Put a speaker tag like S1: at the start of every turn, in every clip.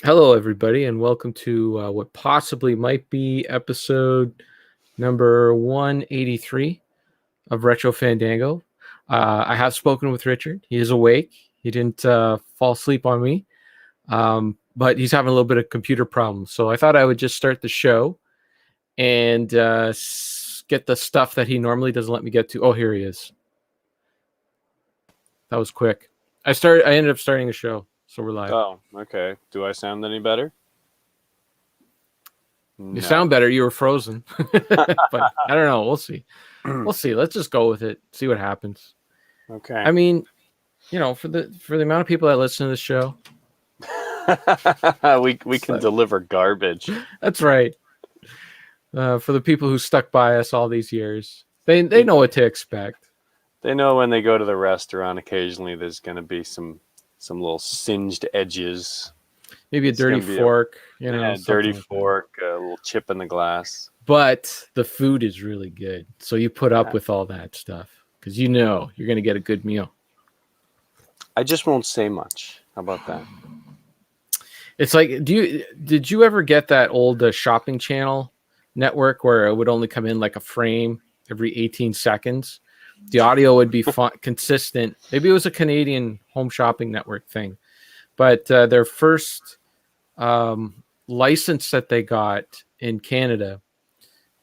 S1: Hello, everybody, and welcome to what possibly might be episode number 183 of Retro Fandango. I have spoken with Richard. He is awake. He didn't fall asleep on me, but he's having a little bit of computer problems. So I thought I would just start the show and get the stuff that he normally doesn't let me get to. Oh, here he is. That was quick. I ended up starting the show, so we're live.
S2: Oh, okay. Do I sound any better?
S1: You sound better. You were frozen, but I don't know. We'll see. We'll see. Let's just go with it. See what happens.
S2: Okay.
S1: I mean, for the amount of people that listen to the show,
S2: we can deliver garbage.
S1: That's right. For the people who stuck by us all these years, they know what to expect.
S2: They know when they go to the restaurant. Occasionally, there's going to be some little singed edges.
S1: Maybe a dirty fork.
S2: A dirty fork, a little chip in the glass.
S1: But the food is really good, so you put up with all that stuff because you know you're going to get a good meal.
S2: I just won't say much. How about that?
S1: It's like, did you ever get that old shopping channel network where it would only come in like a frame every 18 seconds? The audio would be consistent. Maybe it was a Canadian home shopping network thing, but their first license that they got in Canada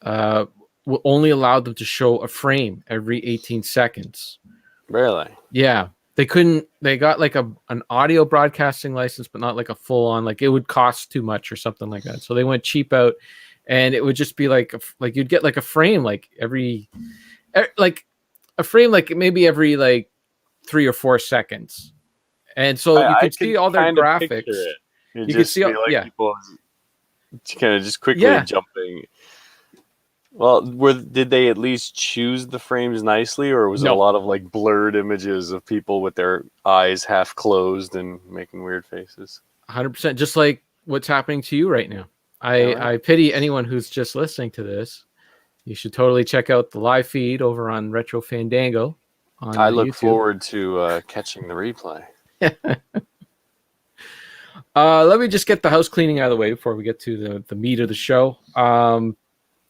S1: only allowed them to show a frame every 18 seconds.
S2: Really?
S1: Yeah. They couldn't. They got like an audio broadcasting license, but not like a full on. Like it would cost too much or something like that. So they went cheap out, and it would just be like you'd get like a frame like a frame like maybe every like 3 or 4 seconds, and so you could see all their graphics.
S2: You could see people kind of just quickly jumping. Well, did they at least choose the frames nicely, or was it a lot of like blurred images of people with their eyes half closed and making weird faces?
S1: 100%, just like what's happening to you right now. I pity anyone who's just listening to this. You should totally check out the live feed over on Retro Fandango.
S2: I look
S1: YouTube.
S2: forward to catching the replay.
S1: Let me just get the house cleaning out of the way before we get to the meat of the show.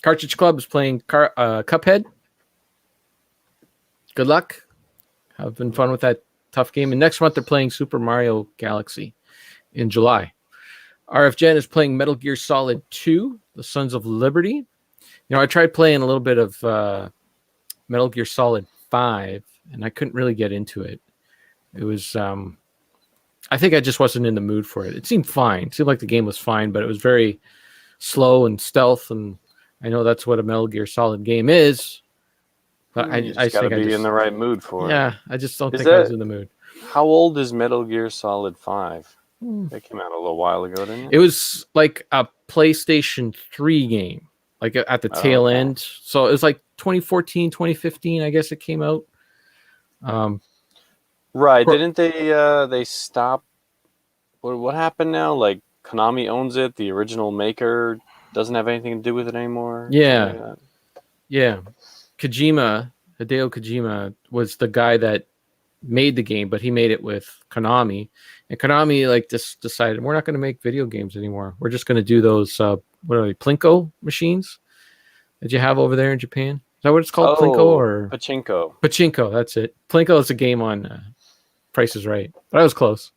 S1: Cartridge Club is playing Cuphead. Good luck. Having fun with that tough game. And next month they're playing Super Mario Galaxy in July. RF Gen is playing Metal Gear Solid 2, The Sons of Liberty. I tried playing a little bit of Metal Gear Solid 5, and I couldn't really get into it. It was, I think I just wasn't in the mood for it. It seemed fine. It seemed like the game was fine, but it was very slow and stealth, and I know that's what a Metal Gear Solid game is. But I
S2: gotta be in the right mood for it.
S1: Yeah, I just don't think I was in the mood.
S2: How old is Metal Gear Solid 5? That came out a little while ago, didn't it?
S1: It was like a PlayStation 3 game, like at the tail end. So it was like 2014, 2015, I guess it came out.
S2: Right. Didn't they stop? What happened now? Like Konami owns it. The original maker doesn't have anything to do with it anymore.
S1: Yeah. Yeah. Hideo Kojima was the guy that made the game, but he made it with Konami. And Konami just decided we're not going to make video games anymore. We're just going to do those what are they, Plinko machines that you have over there in Japan? Is that what it's called? Plinko or
S2: Pachinko?
S1: Pachinko, that's it. Plinko is a game on Price is Right. But I was close.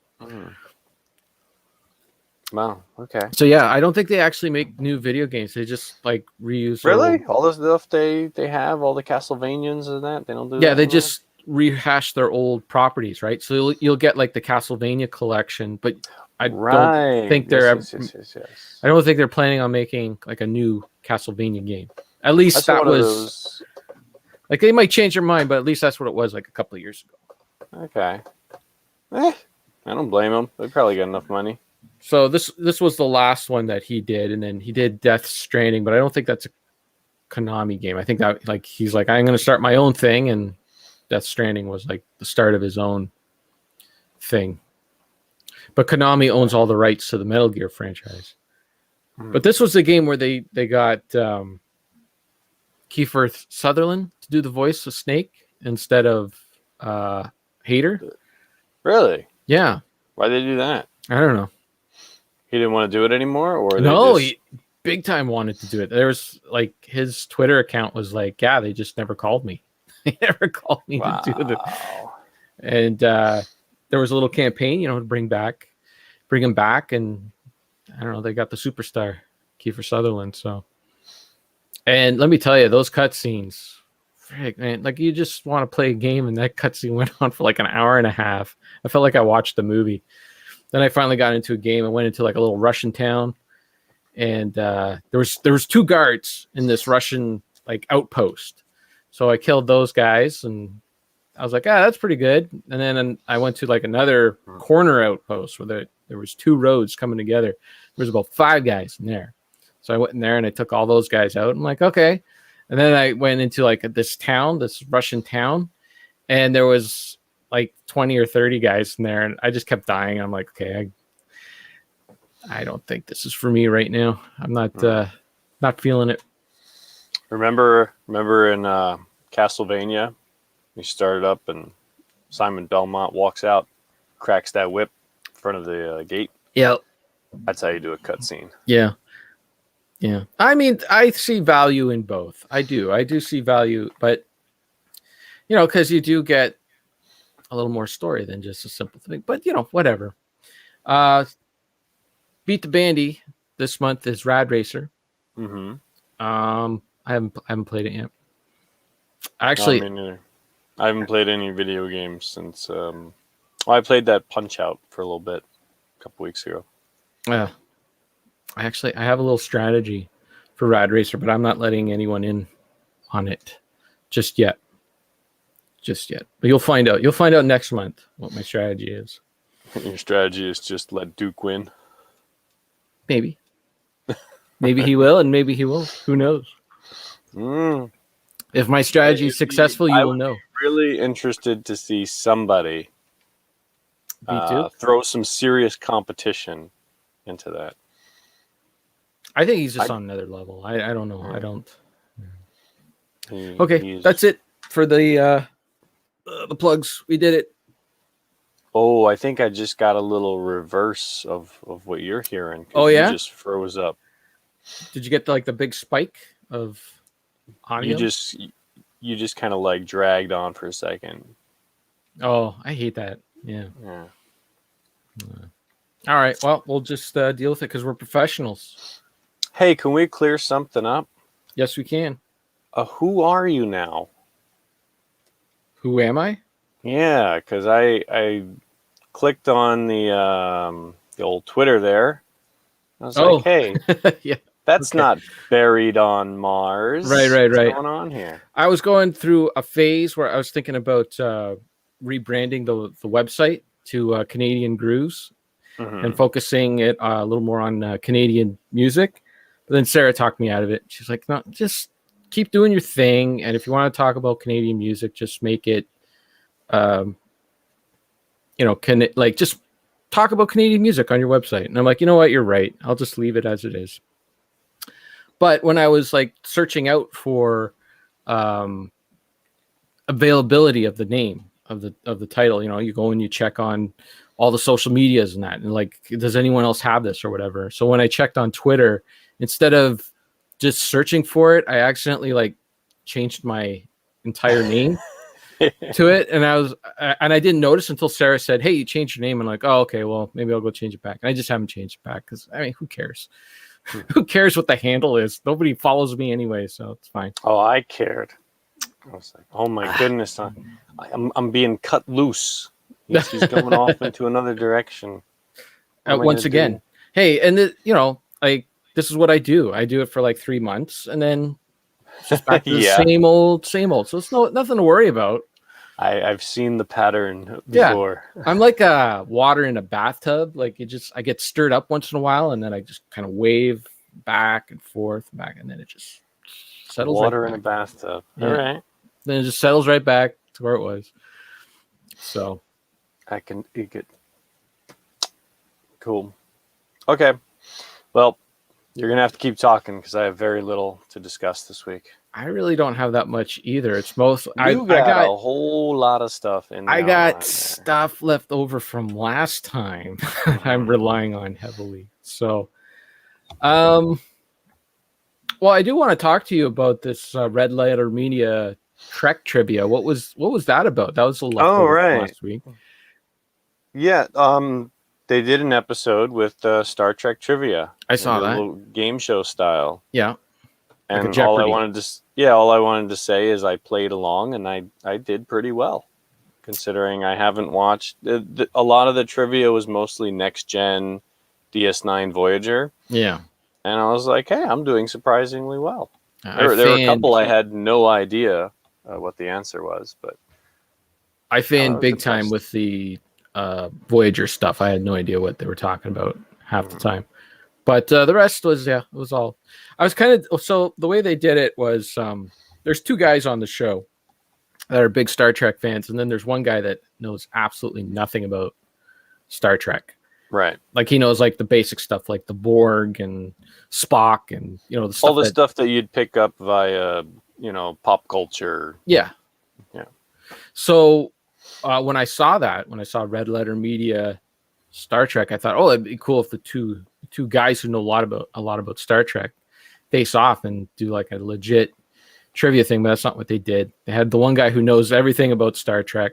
S2: Wow. Okay.
S1: So yeah, I don't think they actually make new video games. They just reuse.
S2: Really? All the stuff they have, all the Castlevanians and that, they don't do that?
S1: Yeah, they just rehash their old properties, right? So you'll get like the Castlevania collection, but I don't think they're I don't think they're planning on making like a new Castlevania game. At least that was like they might change their mind, but at least that's what it was like a couple of years ago.
S2: Okay. I don't blame them. They probably got enough money.
S1: So this was the last one that he did, and then he did Death Stranding, but I don't think that's a Konami game. I think that he's like, I'm going to start my own thing, and Death Stranding was like the start of his own thing. But Konami owns all the rights to the Metal Gear franchise. But this was the game where they got Kiefer Sutherland to do the voice of Snake instead of Hater.
S2: Really?
S1: Yeah.
S2: Why'd they do that?
S1: I don't know.
S2: He didn't want to do it anymore, or
S1: no,
S2: they just...
S1: he big time wanted to do it. There was like his Twitter account was like, yeah, they just never called me. They never called me to do it. And there was a little campaign, to bring him back, and I don't know, they got the superstar Kiefer Sutherland. So, and let me tell you, those cutscenes, man, like you just want to play a game, and that cutscene went on for like an hour and a half. I felt like I watched a movie. Then I finally got into a game and went into like a little Russian town, and there was 2 guards in this Russian like outpost. So I killed those guys, and I was like, that's pretty good. And then I went to like another corner outpost where there was 2 roads coming together. There was about 5 guys in there. So I went in there and I took all those guys out. I'm like, okay. And then I went into like this Russian town, and there was like 20 or 30 guys in there, and I just kept dying. I'm like, okay, I don't think this is for me right now. I'm not feeling it.
S2: Remember in Castlevania, we started up and Simon Belmont walks out, cracks that whip in front of the gate.
S1: Yep.
S2: That's how you do a cutscene.
S1: Yeah. Yeah. I mean, I see value in both. I do see value, but because you do get a little more story than just a simple thing. But whatever. Beat the Bandy this month is Rad Racer.
S2: Mm-hmm.
S1: I haven't played it yet. Actually,
S2: no, me neither. I haven't played any video games since. I played that Punch Out for a little bit a couple weeks ago.
S1: Yeah. I have a little strategy for Rad Racer, but I'm not letting anyone in on it just yet. But you'll find out. You'll find out next month what my strategy is.
S2: Your strategy is just let Duke win.
S1: Maybe. Maybe he will, and maybe he won't. Who knows? If my strategy is successful, you will know.
S2: Really interested to see somebody throw some serious competition into that.
S1: I think he's just on another level. I don't know. I don't. Okay, that's it for the plugs. We did it.
S2: Oh, I think I just got a little reverse of what you're hearing.
S1: Oh yeah,
S2: you just froze up.
S1: Did you get the big spike of audio?
S2: You just kind of like dragged on for a second.
S1: Oh, I hate that. Yeah. All right. Well, we'll just deal with it because we're professionals.
S2: Hey, can we clear something up?
S1: Yes, we can.
S2: Who are you now?
S1: Who am I?
S2: Yeah, because I clicked on the old Twitter there. I was like, hey,
S1: yeah,
S2: that's not buried on Mars.
S1: Right.
S2: What's going on here?
S1: I was going through a phase where I was thinking about rebranding the website to Canadian Grooves and focusing it a little more on Canadian music. But then Sarah talked me out of it. She's like, no, just keep doing your thing. And if you want to talk about Canadian music, just make it, just talk about Canadian music on your website. And I'm like, you know what? You're right. I'll just leave it as it is. But when I was like searching out for availability of the name of the title, you go and you check on all the social medias and that, and like, does anyone else have this or whatever? So when I checked on Twitter, instead of just searching for it, I accidentally changed my entire name to it, and I didn't notice until Sarah said, "Hey, you changed your name." I'm like, "Oh, okay. Well, maybe I'll go change it back." And I just haven't changed it back because who cares? Who cares what the handle is? Nobody follows me anyway, so it's fine.
S2: Oh, I cared. I was like, "Oh my goodness, I'm being cut loose. He's going off into another direction."
S1: Once again, hey, and this is what I do. I do it for 3 months, and then it's just back to the same old. So it's nothing to worry about.
S2: I've seen the pattern before.
S1: Yeah. I'm like water in a bathtub. I get stirred up once in a while, and then I just kind of wave back and forth, and then it just settles.
S2: Water
S1: right
S2: in
S1: back.
S2: a bathtub.
S1: Yeah.
S2: All right.
S1: Then it just settles right back to where it was. So
S2: I can eat it. Cool. Okay. Well, you're gonna have to keep talking because I have very little to discuss this week.
S1: I really don't have that much either. It's most
S2: I got a whole lot of stuff in.
S1: I got stuff left over from last time. I'm relying on heavily. So, well, I do want to talk to you about this Red Letter Media Trek trivia. What was that about? That was a leftover from last week.
S2: Yeah, they did an episode with Star Trek trivia.
S1: I saw that.
S2: A little game show style.
S1: Yeah.
S2: And all I wanted to say is I played along and I did pretty well, considering I haven't watched a lot of the trivia was mostly Next Gen, DS9 Voyager.
S1: Yeah.
S2: And I was like, hey, I'm doing surprisingly well. There were a couple I had no idea what the answer was, but
S1: I fanned big time with the Voyager stuff. I had no idea what they were talking about half the time. But the rest was, it was all. I was kind of, so the way they did it was there's two guys on the show that are big Star Trek fans, and then there's one guy that knows absolutely nothing about Star Trek.
S2: Right.
S1: Like he knows like the basic stuff, like the Borg and Spock and, the stuff.
S2: All the stuff that you'd pick up via, pop culture.
S1: Yeah.
S2: Yeah.
S1: So when I saw Red Letter Media Star Trek, I thought, oh, it'd be cool if the two guys who know a lot about Star Trek face off and do like a legit trivia thing, but that's not what they did. They had the one guy who knows everything about Star Trek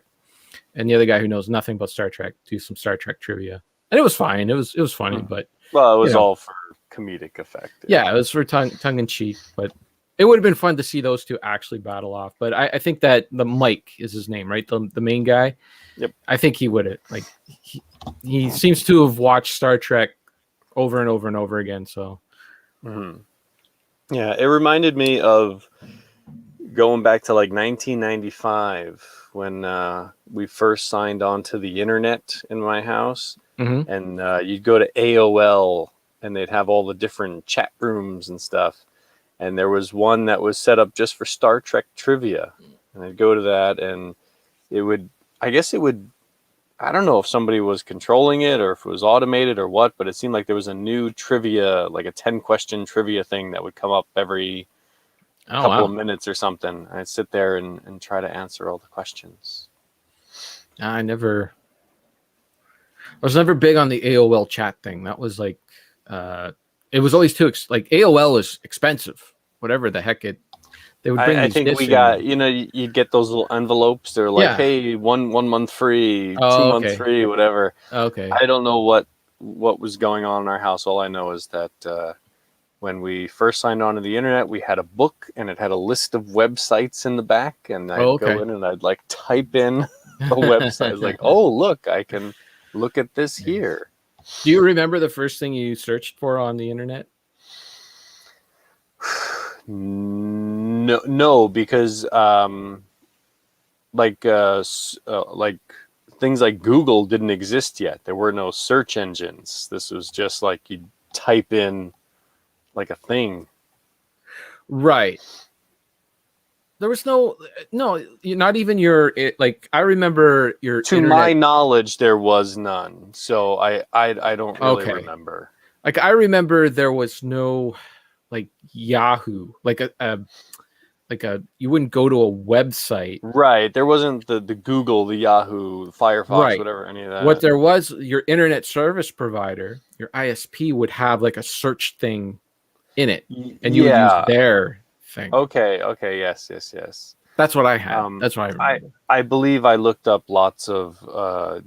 S1: and the other guy who knows nothing about Star Trek do some Star Trek trivia. And it was fine. It was funny, but
S2: it was all for comedic effect.
S1: Yeah, it was for tongue in cheek, but it would have been fun to see those two actually battle off. But I think that the Mike is his name, right? The main guy.
S2: Yep.
S1: I think he would have he seems to have watched Star Trek over and over and over again. So,
S2: yeah, it reminded me of going back to like 1995 when we first signed on to the internet in my house, and you'd go to AOL and they'd have all the different chat rooms and stuff. And there was one that was set up just for Star Trek trivia, and I'd go to that, and I don't know if somebody was controlling it or if it was automated or what, but it seemed like there was a new trivia, like a 10-question trivia thing that would come up every couple of minutes or something. I'd sit there and try to answer all the questions.
S1: I was never big on the AOL chat thing. That was like, it was always too, AOL was expensive, whatever the heck they would bring.
S2: I think we got, you'd get those little envelopes. They're like, hey, one month free, 2 months free, whatever.
S1: Okay.
S2: I don't know what was going on in our house. All I know is that when we first signed on to the internet, we had a book and it had a list of websites in the back. And I'd go in and I'd like type in the website. I was like, oh, look, I can look at this here.
S1: Do you remember the first thing you searched for on the internet?
S2: No, because like things like Google didn't exist yet. There were no search engines. This was just like you type in like a thing.
S1: Right. There was no, not even your, I remember your
S2: To
S1: internet.
S2: my knowledge, there was none. So I don't really remember.
S1: Like, I remember there was no, like, Yahoo, you wouldn't go to a website.
S2: Right. There wasn't the Google, the Yahoo, Firefox, whatever, any of that.
S1: What there was, your internet service provider, your ISP would have like a search thing in it, and you would use their thing.
S2: Okay. Yes.
S1: That's what I had. That's what I remember.
S2: I believe I looked up lots of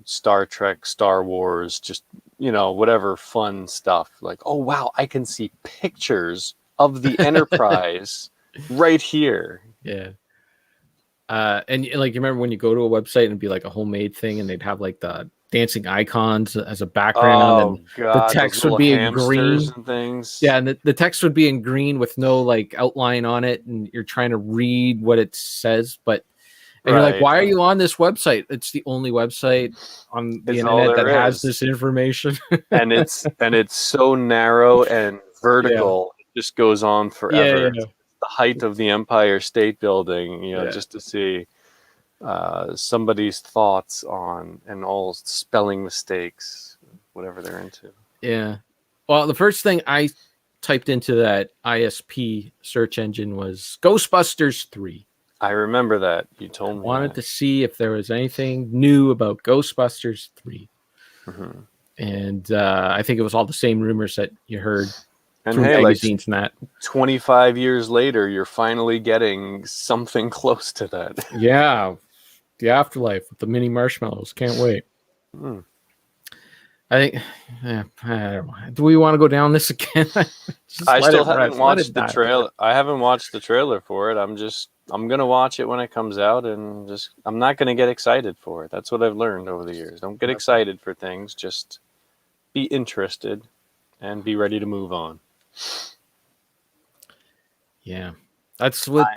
S2: Star Trek, Star Wars, just, whatever fun stuff. Like, oh, wow, I can see pictures of the Enterprise right here.
S1: Yeah. And like, you remember when you go to a website and it'd be like a homemade thing and they'd have like the dancing icons as a background, and the text would be in green
S2: and things.
S1: Yeah, and the text would be in green with no like outline on it, and you're trying to read what it says, but you're like, why are you on this website? It's the only website on the internet that has this information. and
S2: it's so narrow and vertical. It just goes on forever.
S1: Yeah.
S2: The height of the Empire State Building, just to see somebody's thoughts on and all spelling mistakes, whatever they're into.
S1: Yeah. Well, the first thing I typed into that ISP search engine was Ghostbusters 3.
S2: I remember that. You told me.
S1: I wanted to see if there was anything new about Ghostbusters 3. And I think it was all the same rumors that you heard through magazines and that.
S2: 25 years later, you're finally getting something close to that.
S1: Yeah, the afterlife with the mini marshmallows. Can't wait. I think. I don't know. Do we want to go down this again?
S2: I still haven't watched the trailer. I haven't watched the trailer for it. I'm gonna watch it when it comes out, and I'm not gonna get excited for it. That's what I've learned over the years. Don't get excited for things. Just be interested and be ready to move on.
S1: Yeah, that's what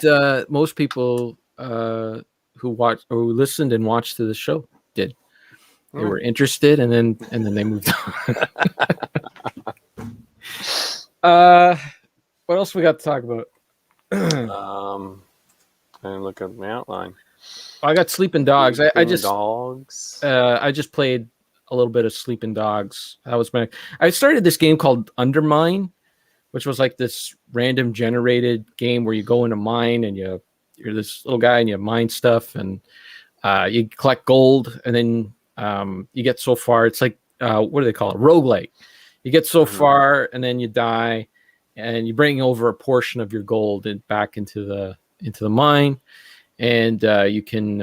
S1: most people who watched or who listened and watched to the show did. They were interested, and then they moved on. What else we got to talk about?
S2: And look at my outline.
S1: I got Sleeping Dogs. I just
S2: Dogs.
S1: I just played a little bit of Sleeping Dogs. That was I started this game called Undermine, which was like this random generated game where you go in a mine and you're this little guy and you mine stuff and you collect gold, and then you get so far. It's like what do they call it? Roguelike. You get so far and then you die, and you bring over a portion of your gold and back into the mine, and you can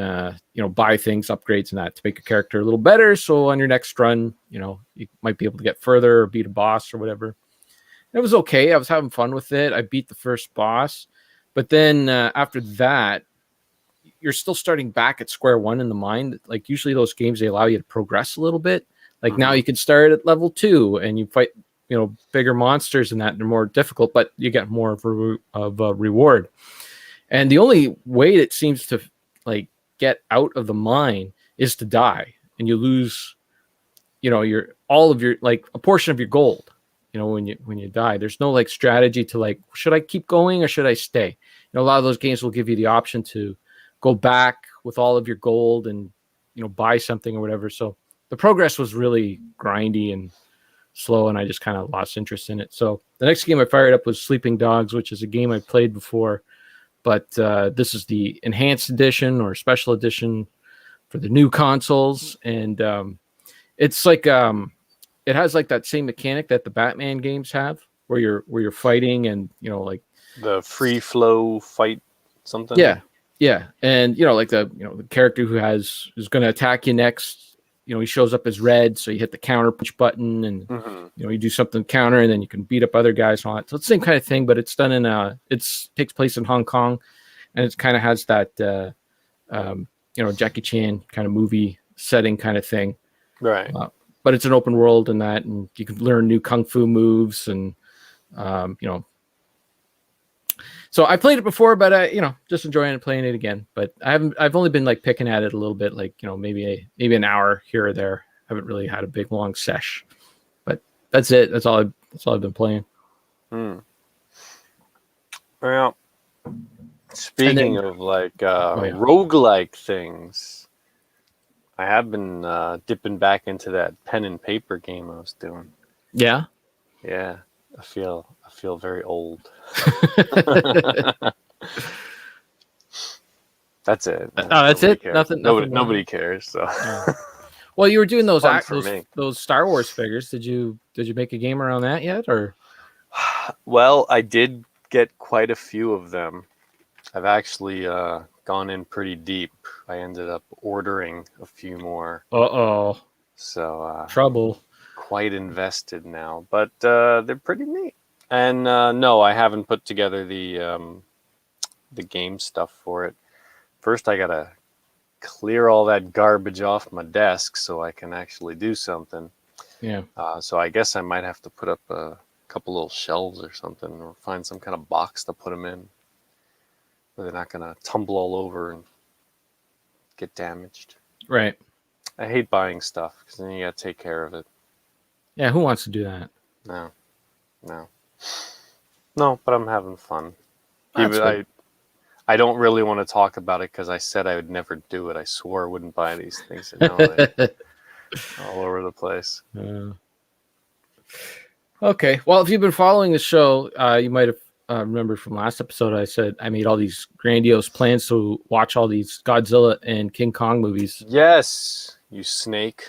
S1: buy things, upgrades, and that to make your character a little better. So on your next run, you might be able to get further or beat a boss or whatever. It was okay. I was having fun with it. I beat the first boss, but then after that, you're still starting back at square one in the mine. Like usually those games, they allow you to progress a little bit. Like now you can start at level 2 and you fight, bigger monsters and that, and they're more difficult, but you get more of a reward. And the only way it seems to like get out of the mine is to die, and you lose, all of your like a portion of your gold. When you die, there's no like strategy to like, should I keep going or should I stay? A lot of those games will give you the option to go back with all of your gold and buy something or whatever. So the progress was really grindy and slow, and I just kind of lost interest in it. So the next game I fired up was Sleeping Dogs, which is a game I played before, but this is the enhanced edition or special edition for the new consoles, and it's like it has like that same mechanic that the Batman games have, where you're fighting and like
S2: the free flow fight something.
S1: Yeah, and like the character who's going to attack you next, he shows up as red, so you hit the counter punch button, and you do something counter, and then you can beat up other guys on it. So it's the same kind of thing, but it's done in takes place in Hong Kong, and it kind of has that Jackie Chan kind of movie setting kind of thing,
S2: right?
S1: But it's an open world and that, and you can learn new kung fu moves, and So I played it before, but just enjoying it, playing it again. But I've only been like picking at it a little bit, like maybe an hour here or there. I haven't really had a big long sesh, but that's it. That's all I've been playing.
S2: Well, speaking of like roguelike things, I have been dipping back into that pen and paper game I was doing.
S1: Yeah.
S2: I feel very old. That's it.
S1: That's it.
S2: Cares. Nobody cares. So.
S1: Yeah. Well, you were doing those Star Wars figures. Did you make a game around that yet, or?
S2: Well, I did get quite a few of them. I've actually gone in pretty deep. I ended up ordering a few more. So
S1: trouble.
S2: Quite invested now, but they're pretty neat. And no, I haven't put together the game stuff for it. First, I gotta clear all that garbage off my desk so I can actually do something.
S1: Yeah.
S2: So I guess I might have to put up a couple little shelves or something, or find some kind of box to put them in, where they're not gonna tumble all over and get damaged.
S1: Right.
S2: I hate buying stuff because then you gotta take care of it.
S1: Yeah, who wants to do that?
S2: No, but I'm having fun. I don't really want to talk about it because I said I would never do it. I swore I wouldn't buy these things. And now they're all over the place.
S1: Okay. Well, if you've been following the show, you might have remembered from last episode I said I made all these grandiose plans to watch all these Godzilla and King Kong movies.
S2: Yes, you snake.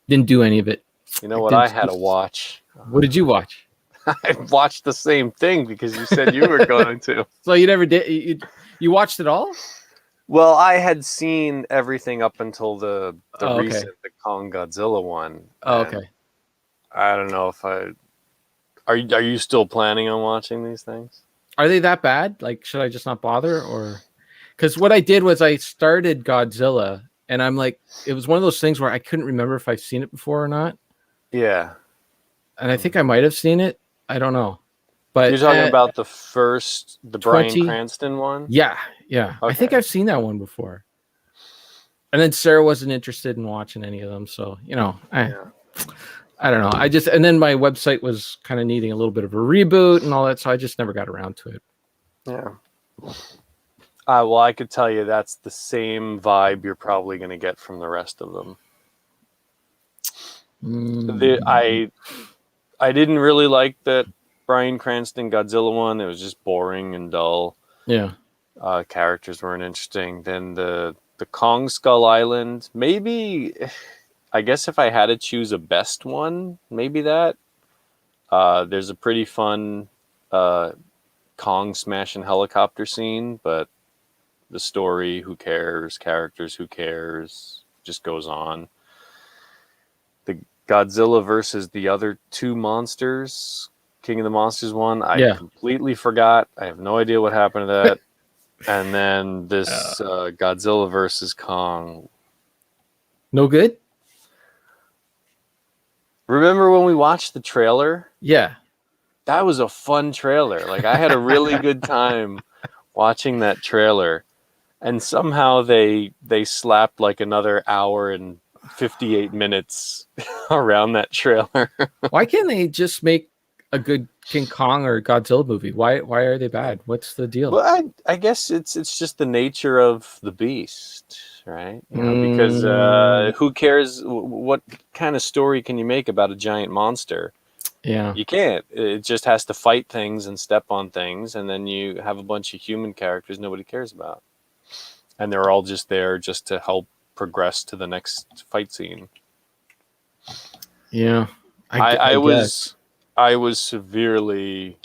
S1: Didn't do any of it.
S2: You know what I had to watch?
S1: What did you watch?
S2: I watched the same thing because you said you were going to.
S1: So you never did? You watched it all?
S2: Well, I had seen everything up until the
S1: okay.
S2: recent the Kong Godzilla one.
S1: Oh, okay.
S2: I don't know if I are you still planning on watching these things?
S1: Are they that bad? Like, should I just not bother? Or because what I did was I started Godzilla, and I'm like, it was one of those things where I couldn't remember if I've seen it before or not.
S2: Yeah,
S1: And I think I might have seen it. I don't know. But
S2: you're talking about the Bryan
S1: 20
S2: Cranston one?
S1: Yeah. Okay. I think I've seen that one before. And then Sarah wasn't interested in watching any of them, so I don't know. And then my website was kind of needing a little bit of a reboot and all that, so I just never got around to it.
S2: Yeah. Well, I could tell you that's the same vibe you're probably going to get from the rest of them. I didn't really like that Bryan Cranston Godzilla one. It was just boring and dull.
S1: Yeah.
S2: Characters weren't interesting. Then the Kong Skull Island, maybe. I guess if I had to choose a best one, maybe that. There's a pretty fun Kong smashing helicopter scene, but the story, who cares? Characters, who cares? Just goes on. The Godzilla versus the other two monsters, King of the Monsters one, I completely forgot. I have no idea what happened to that. And then this Godzilla versus Kong.
S1: No good?
S2: Remember when we watched the trailer?
S1: Yeah.
S2: That was a fun trailer. Like, I had a really good time watching that trailer. And somehow they slapped like another hour and 58 minutes around that trailer.
S1: Why can't they just make a good King Kong or Godzilla movie? Why are they bad? What's the deal?
S2: Well, I guess it's just the nature of the beast, right? Because who cares? What kind of story can you make about a giant monster?
S1: Yeah.
S2: You can't. It just has to fight things and step on things, and then you have a bunch of human characters nobody cares about. And they're all just there just to help progress to the next fight scene.
S1: Yeah.
S2: I was severely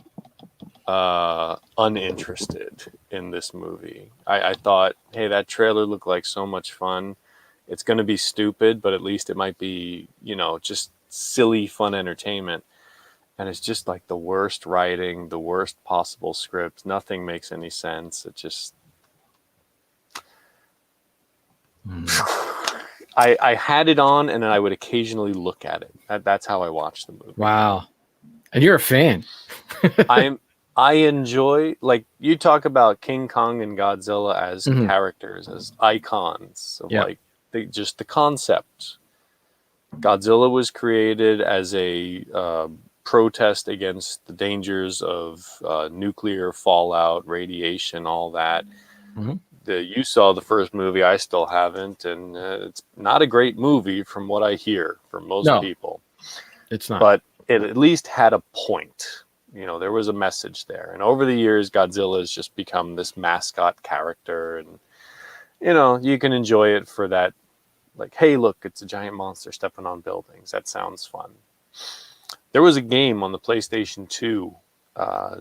S2: uninterested in this movie. I thought, hey, that trailer looked like so much fun. It's going to be stupid, but at least it might be, just silly, fun entertainment. And it's just like the worst writing, the worst possible script. Nothing makes any sense. It just... I had it on, and then I would occasionally look at it. That's how I watched the movie.
S1: Wow. And you're a fan.
S2: I enjoy, like, you talk about King Kong and Godzilla as characters, as icons of like just the concept. Godzilla was created as a protest against the dangers of nuclear fallout, radiation, all that. You saw the first movie, I still haven't, and it's not a great movie from what I hear from most people.
S1: It's not.
S2: But it at least had a point. There was a message there. And over the years, Godzilla has just become this mascot character. And, you can enjoy it for that. Like, hey, look, it's a giant monster stepping on buildings. That sounds fun. There was a game on the PlayStation 2. I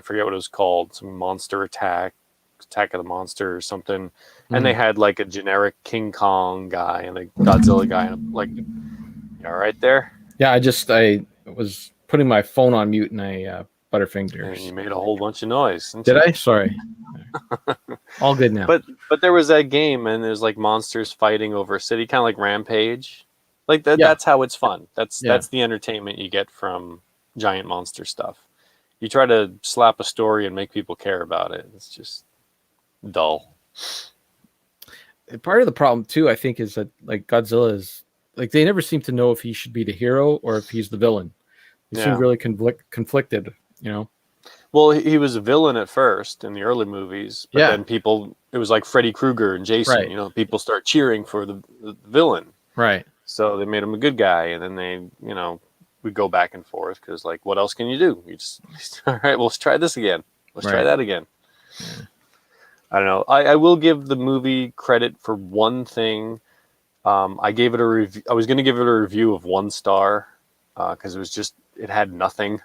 S2: forget what it was called. Some Monster Attack of the Monster or something. And they had like a generic King Kong guy and a Godzilla guy. And I'm like, you all right there?
S1: Yeah, I was putting my phone on mute and I butterfingers.
S2: And you made a whole bunch of noise.
S1: Did I? Sorry. All good now.
S2: But there was that game, and there's like monsters fighting over a city, kind of like Rampage. Like that. That's how it's fun. That's the entertainment you get from giant monster stuff. You try to slap a story and make people care about it. It's just dull.
S1: Part of the problem too, I think, is that like Godzilla is like they never seem to know if he should be the hero or if he's the villain. They seem really conflicted,
S2: Well, he was a villain at first in the early movies, but then it was like Freddy Krueger and Jason.
S1: Right.
S2: People start cheering for the villain.
S1: Right.
S2: So they made him a good guy, and then they, we go back and forth because, like, what else can you do? You just all right, well, let's try this again. Let's try that again. Yeah. I don't know. I will give the movie credit for one thing. I gave it a review. I was going to give it a review of 1 star because it had nothing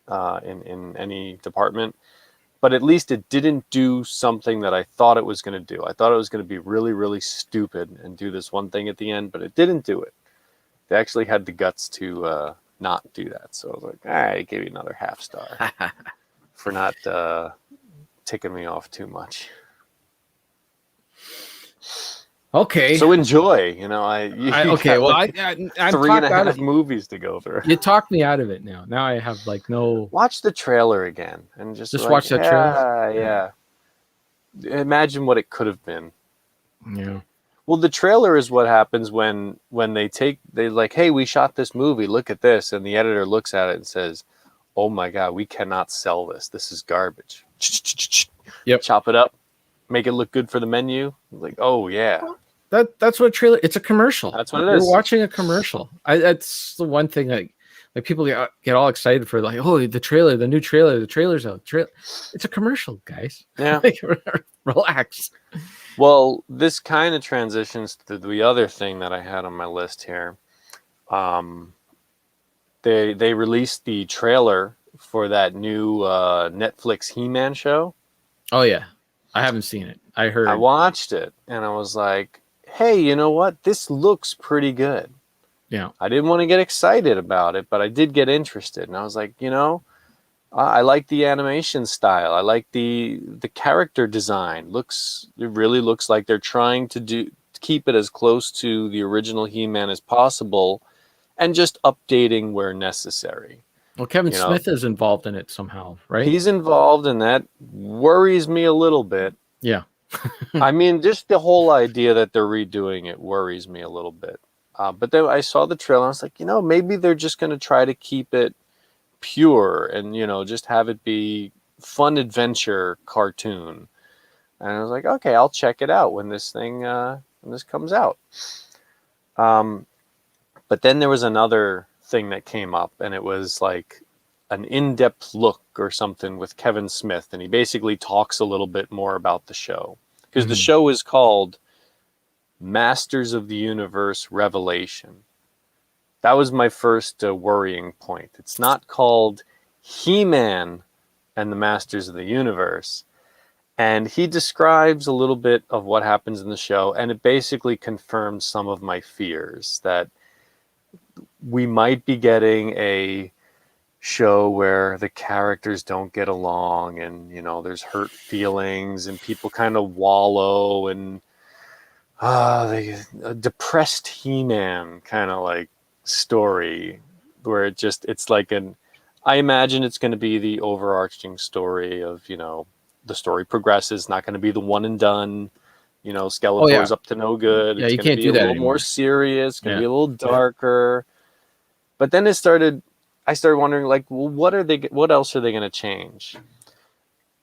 S2: in any department. But at least it didn't do something that I thought it was going to do. I thought it was going to be really, really stupid and do this one thing at the end, but it didn't do it. They actually had the guts to not do that. So I was like, all right, give you another half star for not ticking me off too much.
S1: Okay.
S2: So enjoy. I'm 3.5 movies to go through.
S1: You talked me out of it now. Now I have no.
S2: Watch the trailer again and just
S1: watch that trailer.
S2: Yeah. Imagine what it could have been.
S1: Yeah.
S2: Well, the trailer is what happens when they like, hey, we shot this movie. Look at this, and the editor looks at it and says, "Oh my God, we cannot sell this. This is garbage."
S1: Yep.
S2: Chop it up, make it look good for the menu. Like, oh yeah.
S1: That's what a trailer. It's a commercial.
S2: That's what it is.
S1: You're watching a commercial. That's the one thing like people get all excited for. Like, oh, the trailer, the new trailer, the trailer's out. It's a commercial, guys.
S2: Yeah.
S1: Relax.
S2: Well, this kind of transitions to the other thing that I had on my list here. They released the trailer for that new Netflix He-Man show.
S1: Oh yeah, I haven't seen it. I
S2: watched it and I was like, hey, you know what? This looks pretty good.
S1: Yeah.
S2: I didn't want to get excited about it, but I did get interested. And I was like, I like the animation style. I like the character design. It really looks like they're trying to keep it as close to the original He-Man as possible and just updating where necessary.
S1: Well, Kevin Smith is involved in it somehow, right?
S2: He's involved, and that worries me a little bit.
S1: Yeah.
S2: I mean, just the whole idea that they're redoing it worries me a little bit. But then I saw the trailer, and I was like, maybe they're just going to try to keep it pure and, just have it be fun adventure cartoon. And I was like, okay, I'll check it out when this comes out. But then there was another thing that came up, and it was like an in-depth look or something with Kevin Smith, and he basically talks a little bit more about the show because the show is called Masters of the Universe Revelation. That was my first worrying point. It's not called He-Man and the Masters of the Universe. And he describes a little bit of what happens in the show, and it basically confirms some of my fears that we might be getting a show where the characters don't get along and, there's hurt feelings and people kind of wallow and a depressed He-Man kind of like story where it's like I imagine it's going to be the overarching story of, the story progresses, not going to be the one and done, Skeletor's up to no good.
S1: Yeah,
S2: it's
S1: you can't do that
S2: a little
S1: anymore.
S2: more serious, it's going to be a little darker. But then I started wondering, like, well, what else are they going to change?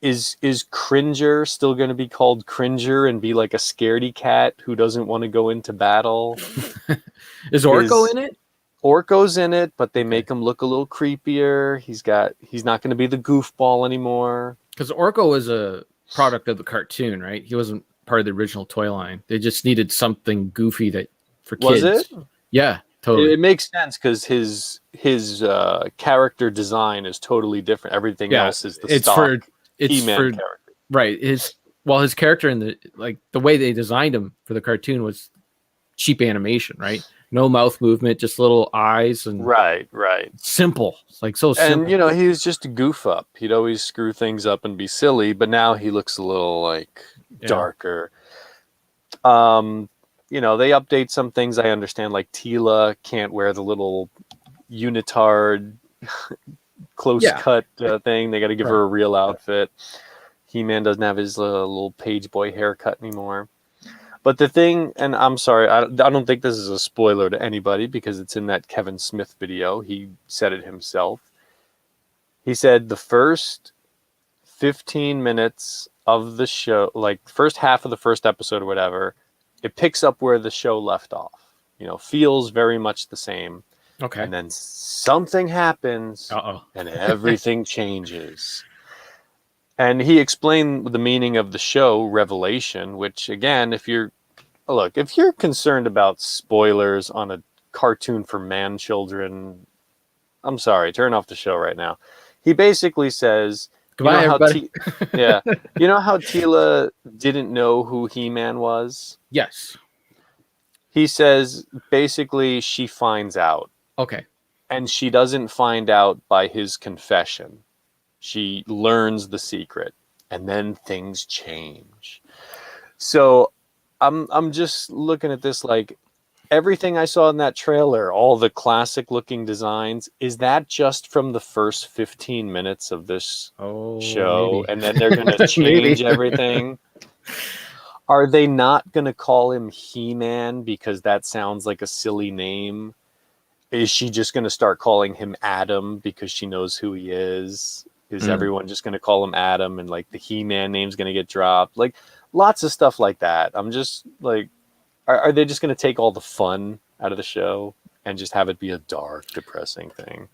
S2: Is Cringer still going to be called Cringer and be like a scaredy cat who doesn't want to go into battle?
S1: Is Orko in it?
S2: Orko's in it, but they make him look a little creepier. He's not going to be the goofball anymore.
S1: Because Orko was a product of the cartoon, right? He wasn't part of the original toy line. They just needed something goofy for kids.
S2: Was it?
S1: Yeah, totally.
S2: It makes sense because his character design is totally different. Everything else is the stock He-Man character.
S1: Right. His character in the way they designed him for the cartoon was cheap animation, right? No mouth movement, just little eyes and
S2: right.
S1: Simple. It's like so simple.
S2: And he was just a goof up. He'd always screw things up and be silly, but now he looks a little like darker. They update some things I understand, like Tila can't wear the little unitard close cut thing. They got to give her a real outfit. He-Man doesn't have his little page boy haircut anymore. But the thing, and I'm sorry, I don't think this is a spoiler to anybody because it's in that Kevin Smith video. He said it himself. He said the first 15 minutes of the show, like first half of the first episode or whatever, it picks up where the show left off. Feels very much the same.
S1: Okay.
S2: And then something happens and everything changes. And he explained the meaning of the show Revelation, which again, if you're look, if you're concerned about spoilers on a cartoon for man children, I'm sorry, turn off the show right now. He basically says,
S1: Goodbye, everybody.
S2: yeah, you know how Tila didn't know who He-Man was?
S1: Yes.
S2: He says basically she finds out.
S1: Okay.
S2: And she doesn't find out by his confession. She learns the secret, and then things change. So I'm just looking at this like everything I saw in that trailer, all the classic looking designs, is that just from the first 15 minutes of this show?
S1: Maybe.
S2: And then they're going to change everything? Are they not going to call him He-Man because that sounds like a silly name? Is she just going to start calling him Adam because she knows who he is? Is everyone just going to call him Adam and like the He-Man name's going to get dropped? Like lots of stuff like that. I'm just like, are they just going to take all the fun out of the show and just have it be a dark, depressing thing?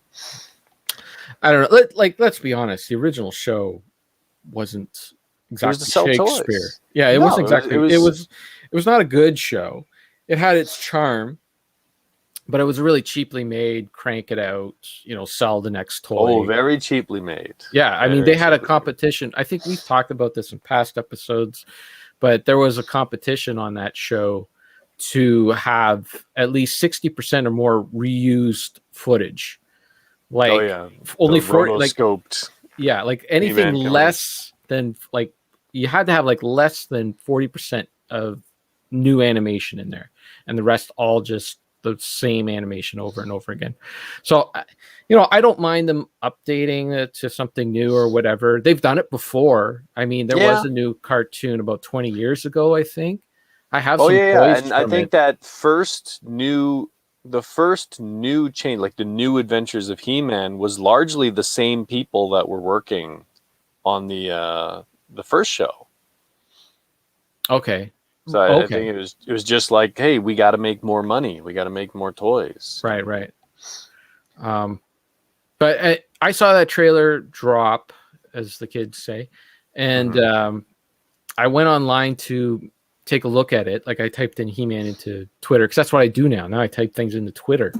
S1: I don't know. Let's be honest. The original show wasn't exactly Shakespeare.
S2: Toys.
S1: Yeah, it wasn't exactly. It was not a good show. It had its charm, but it was really cheaply made. Crank it out, sell the next toy.
S2: Oh, very cheaply made.
S1: Yeah, I mean, they had a competition. I think we've talked about this in past episodes, but there was a competition on that show to have at least 60% or more reused footage. Like, only for
S2: rotoscoped.
S1: Like anything less than you had to have like less than 40% of new animation in there, and the rest all just the same animation over and over again. So, I don't mind them updating it to something new or whatever. They've done it before. I mean, there was a new cartoon about 20 years ago, I think. I have some toys
S2: and I think that the first new change, like the New Adventures of He-Man, was largely the same people that were working on the first show.
S1: Okay.
S2: So I think it was just like, hey, we got to make more money. We got to make more toys.
S1: Right. But I saw that trailer drop, as the kids say, and I went online to take a look at it. Like I typed in He-Man into Twitter because that's what I do now. Now I type things into Twitter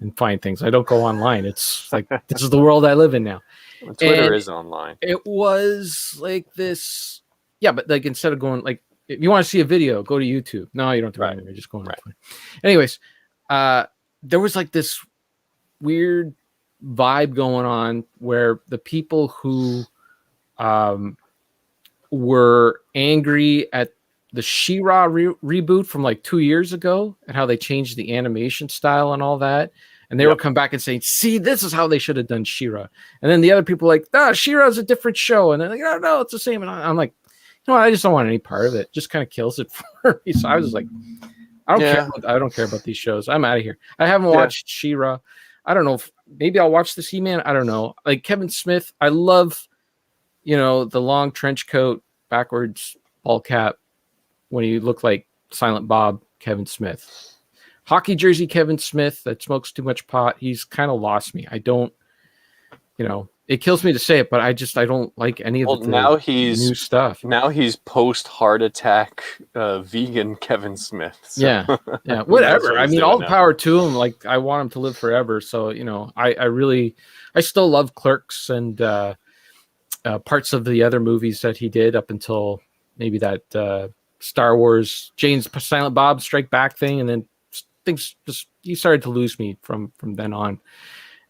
S1: and find things. I don't go online. It's like this is the world I live in now.
S2: Well, Twitter is online.
S1: It was like this, but like instead of going like, if you want to see a video, go to YouTube. No, you don't have to. Right. Just go on. Right. Anyways, there was like this weird vibe going on where the people who were angry at the She-Ra reboot from like 2 years ago and how they changed the animation style and all that. And they would come back and say, see, this is how they should have done She-Ra. And then the other people were like, She-Ra's a different show. And they're like, oh, no, it's the same. And I'm like, I just don't want any part of it. Just kind of kills it for me. So I was like, I don't care about these shows. I'm out of here. I haven't watched She-Ra. I don't know if maybe I'll watch this He-Man. I don't know. Like Kevin Smith, I love, the long trench coat, backwards ball cap when he looked like Silent Bob Kevin Smith. Hockey jersey Kevin Smith that smokes too much pot. He's kind of lost me. I don't, it kills me to say it, but I don't like any of the new stuff.
S2: Now he's post heart attack vegan Kevin Smith. So.
S1: Yeah, whatever. I mean, all the power to him. Like I want him to live forever. So I still love Clerks and parts of the other movies that he did up until maybe that Star Wars Jane's Silent Bob Strike Back thing, and then things just he started to lose me from then on.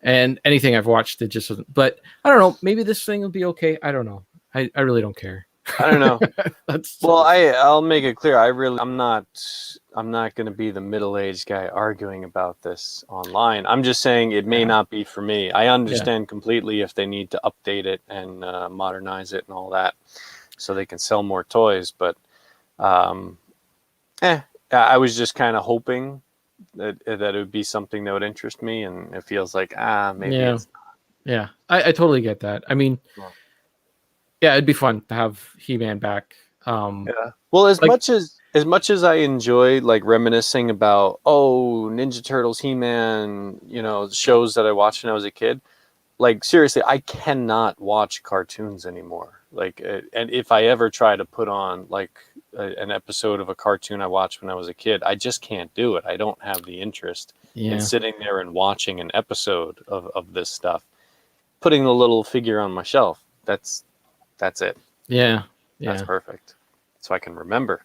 S1: And anything I've watched, it just doesn't. But I don't know. Maybe this thing will be okay. I don't know. I really don't care.
S2: I don't know. I'll make it clear. I'm not going to be the middle-aged guy arguing about this online. I'm just saying it may not be for me. I understand completely if they need to update it and modernize it and all that, so they can sell more toys. But I was just kind of hoping that it would be something that would interest me, and it feels like maybe it's not.
S1: Yeah, I totally get that. I mean, it'd be fun to have He-Man back.
S2: Well, as much as I enjoy like reminiscing about Ninja Turtles, He-Man, shows that I watched when I was a kid, like seriously, I cannot watch cartoons anymore. Like, and if I ever try to put on like an episode of a cartoon I watched when I was a kid. I just can't do it. I don't have the interest in sitting there and watching an episode of this stuff. Putting the little figure on my shelf. That's it.
S1: Yeah.
S2: That's perfect. So I can remember.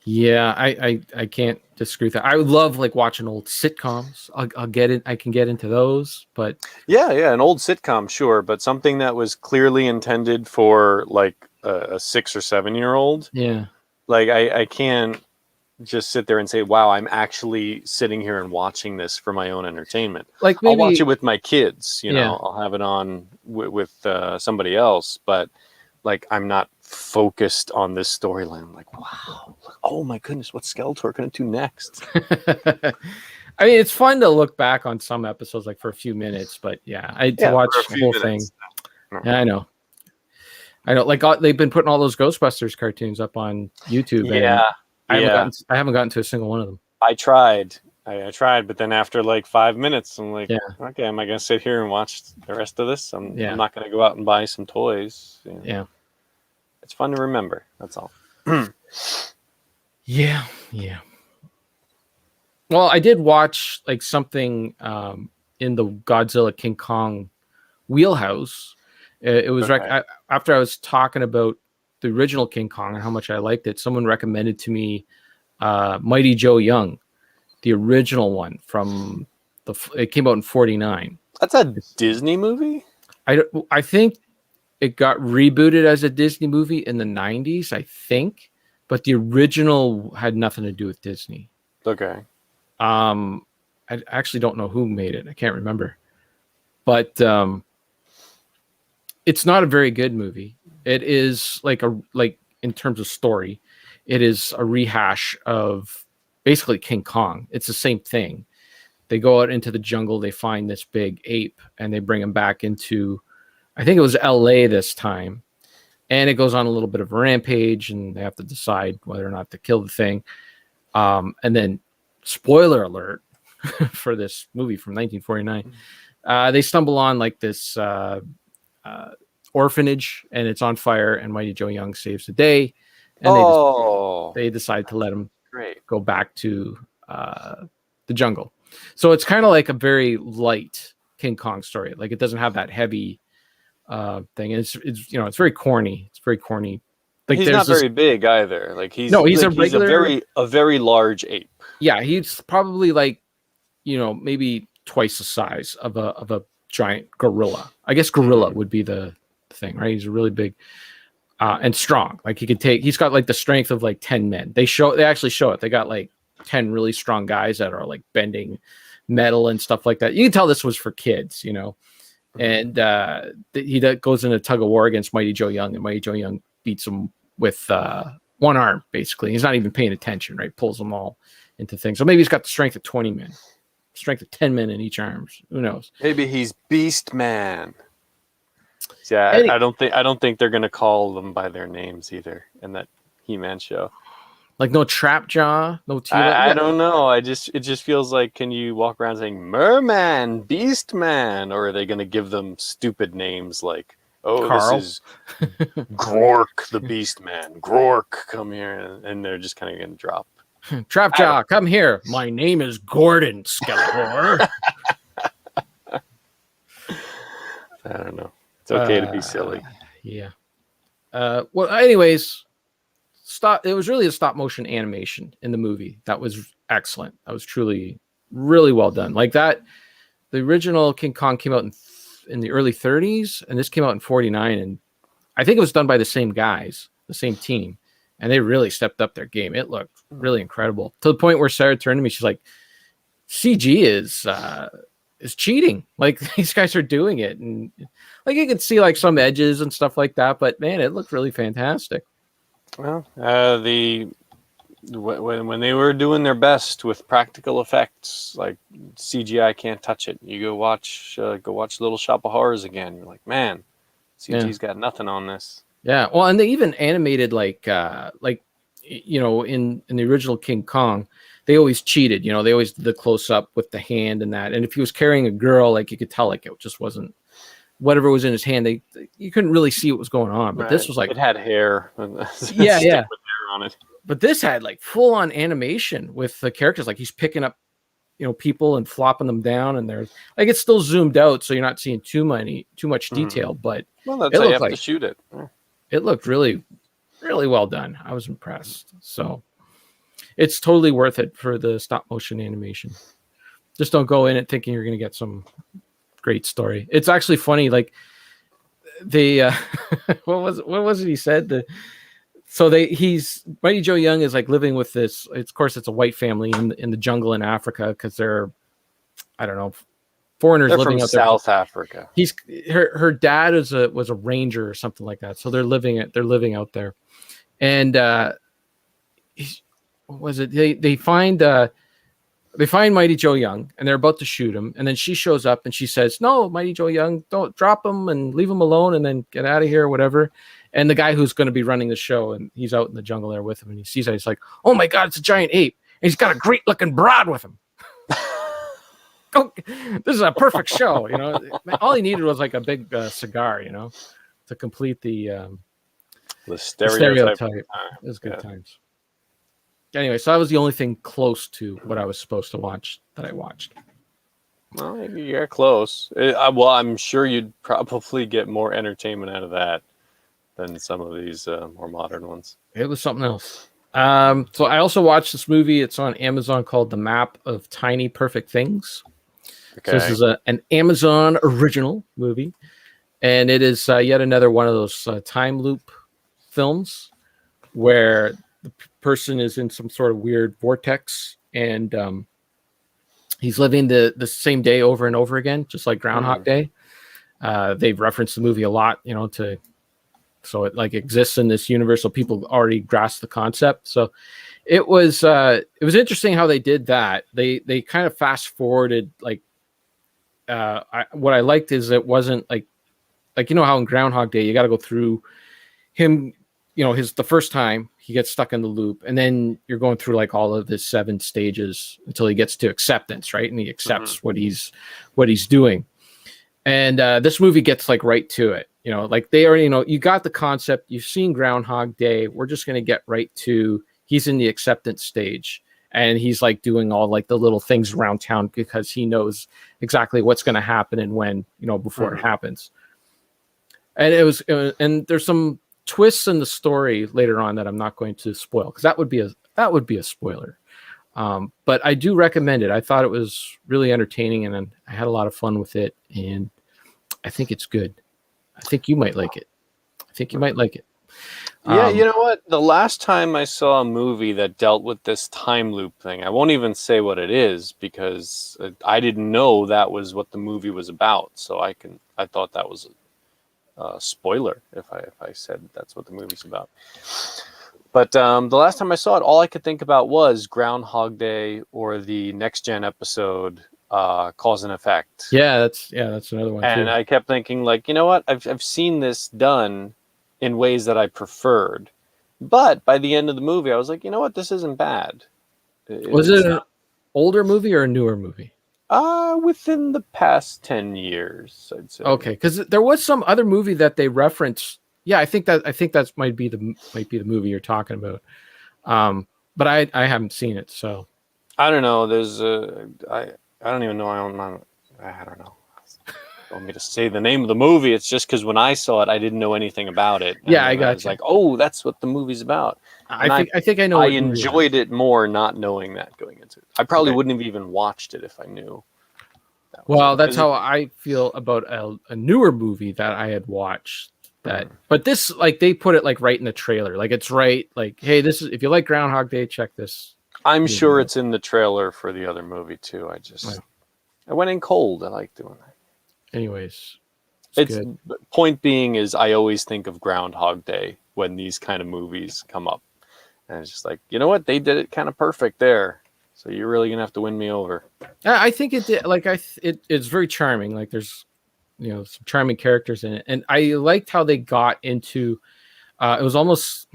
S1: Yeah, I can't disagree with that. I would love like watching old sitcoms. I'll get it. I can get into those, but
S2: yeah, an old sitcom, sure, but something that was clearly intended for like a 6 or 7-year-old.
S1: Yeah,
S2: like I can't just sit there and say, "Wow, I'm actually sitting here and watching this for my own entertainment."
S1: like maybe,
S2: I'll watch it with my kids. You know, I'll have it on with somebody else, but like I'm not focused on this storyline. I'm like, wow, oh my goodness, what's Skeletor going to do next?
S1: I mean, it's fun to look back on some episodes, like for a few minutes, but to watch the whole thing. Yeah, I know. Like they've been putting all those Ghostbusters cartoons up on YouTube.
S2: Yeah,
S1: and I haven't gotten to a single one of them.
S2: I tried, but then after like 5 minutes, I'm like, okay, am I going to sit here and watch the rest of this? I'm not going to go out and buy some toys.
S1: Yeah.
S2: It's fun to remember. That's all.
S1: Yeah. Well, I did watch like something in the Godzilla King Kong wheelhouse. It was after I was talking about the original King Kong and how much I liked it. Someone recommended to me Mighty Joe Young, the original one from it came out in 1949.
S2: That's a Disney movie?
S1: I think it got rebooted as a Disney movie in the 90s, I think, but the original had nothing to do with Disney.
S2: Okay.
S1: I actually don't know who made it. I can't remember. But it's not a very good movie. It is like in terms of story, it is a rehash of basically King Kong. It's the same thing. They go out into the jungle, they find this big ape, and they bring him back into, I think it was LA this time. And it goes on a little bit of a rampage, and they have to decide whether or not to kill the thing. And then, spoiler alert for this movie from 1949, they stumble on like this orphanage, and it's on fire, and Mighty Joe Young saves the day. And they decide to let him go back to the jungle. So it's kind of like a very light King Kong story. Like it doesn't have that heavy thing. And it's very corny. It's very corny. Like
S2: he's not very big either. Like he's
S1: a
S2: very large ape.
S1: Yeah, he's probably like, maybe twice the size of a giant gorilla. I guess gorilla would be the thing, right? He's a really big and strong. Like he's got like the strength of like 10 men. They actually show it. They got like 10 really strong guys that are like bending metal and stuff like that. You can tell this was for kids, and he goes in a tug of war against Mighty Joe Young, and Mighty Joe Young beats him with one arm, basically. He's not even paying attention, right? Pulls them all into things. So maybe he's got the strength of 20 men, strength of 10 men in each arm. Who knows?
S2: Maybe he's Beast Man. Yeah, I don't think they're gonna call them by their names either in that He-Man show.
S1: Like no Trap Jaw, no
S2: T-Rex. I don't know. It just feels like, can you walk around saying Merman, Beast Man, or are they going to give them stupid names like, Carl? This is Grork the Beast Man. Grork, come here, and they're just kind of going to drop.
S1: Trap Jaw, come here. My name is Gordon Skeletor.
S2: I don't know. It's okay to be silly.
S1: Yeah. Well, anyways. It was really a stop motion animation in the movie that was excellent. That was truly really well done. Like that, the original King Kong came out in the early 30s, and this came out in 49, and I think it was done by the same guys, the same team, and they really stepped up their game. It looked really incredible, to the point where Sarah turned to me, she's like, CG is cheating. Like these guys are doing it, and like you could see like some edges and stuff like that, but man, it looked really fantastic.
S2: Well, when they were doing their best with practical effects, like CGI can't touch it. You go watch Little Shop of Horrors again. You're like, man, CG's got nothing on this.
S1: Yeah, well, and they even animated like in the original King Kong, they always cheated. They always did the close up with the hand and that. And if he was carrying a girl, like you could tell, like it just wasn't whatever was in his hand, you couldn't really see what was going on. But this was like,
S2: it had hair.
S1: Yeah.
S2: With hair on it.
S1: But this had like full on animation with the characters. Like he's picking up, people and flopping them down, and they're like, it's still zoomed out, so you're not seeing too much detail. But
S2: that's how you have to shoot it.
S1: It looked really, really well done. I was impressed. So it's totally worth it for the stop motion animation. Just don't go in it thinking you're going to get some great story. It's actually funny. Like what was it he said? Mighty Joe Young is like living with this. Of course, it's a white family in the jungle in Africa because they're, I don't know, foreigners living
S2: from
S1: out there.
S2: South Africa.
S1: Her dad was a ranger or something like that. So they're living out there, and what was it? They find Mighty Joe Young, and they're about to shoot him, and then she shows up and she says, "No, Mighty Joe Young, don't drop him and leave him alone, and then get out of here, or whatever." And the guy who's going to be running the show, and he's out in the jungle there with him, and he sees that, he's like, "Oh my God, it's a giant ape, and he's got a great looking broad with him." Oh, this is a perfect show, All he needed was like a big cigar, to complete the stereotype. It was good times. Anyway, so that was the only thing close to what I was supposed to watch that I watched.
S2: Well, you're close. Well, I'm sure you'd probably get more entertainment out of that than some of these more modern ones.
S1: It was something else. So I also watched this movie. It's on Amazon called The Map of Tiny Perfect Things. Okay. So this is an Amazon original movie, and it is yet another one of those time loop films where the person is in some sort of weird vortex, and he's living the same day over and over again, just like Groundhog Day. They've referenced the movie a lot, so it like exists in this universe, so people already grasp the concept. So it was interesting how they did that. They kind of fast forwarded, like what I liked is it wasn't like how in Groundhog Day you got to go through him, the first time he gets stuck in the loop, and then you're going through like all of his 7 stages until he gets to acceptance, right? And he accepts what he's doing. And this movie gets like right to it. Like they already you got the concept. You've seen Groundhog Day. We're just going to get right to he's in the acceptance stage, and he's like doing all like the little things around town because he knows exactly what's going to happen and when, before it happens. And and there's some twists in the story later on that I'm not going to spoil because that would be a spoiler. But I do recommend it. I thought it was really entertaining, and I had a lot of fun with it, and I think it's good. I think you might like it.
S2: Yeah, you know what? The last time I saw a movie that dealt with this time loop thing, I won't even say what it is because I didn't know that was what the movie was about. So I thought that was a spoiler if I said that's what the movie's about. But the last time I saw it, all I could think about was Groundhog Day or the Next Gen episode, Cause and Effect.
S1: Yeah, that's another one.
S2: And
S1: too.
S2: I kept thinking, like, you know what? I've seen this done in ways that I preferred, but by the end of the movie, I was like, you know what? This isn't bad.
S1: Was it an older movie or a newer movie?
S2: Within the past 10 years, I'd say.
S1: Okay, because there was some other movie that they referenced. Yeah, I think that might be the movie you're talking about. But I haven't seen it, so
S2: I don't know. There's I don't even know. I don't know. You want me to say the name of the movie? It's just because when I saw it, I didn't know anything about it.
S1: Yeah, I got
S2: I was like, oh, that's what the movie's about.
S1: I think I know.
S2: I enjoyed it more not knowing that going into it. I probably wouldn't have even watched it if I knew.
S1: Well, that's how I feel about a newer movie that I had watched. But this, like, they put it like right in the trailer. Like, it's right. Like, hey, this is, if you like Groundhog Day, check this.
S2: I'm sure it's in the trailer for the other movie too. I went in cold. I like doing that.
S1: Anyways,
S2: it's good. Point being is I always think of Groundhog Day when these kind of movies come up, and it's just like, you know what, they did it kind of perfect there. So you're really gonna have to win me over.
S1: I think it did. Like it's very charming. Like there's some charming characters in it, and I liked how they got into. It was almost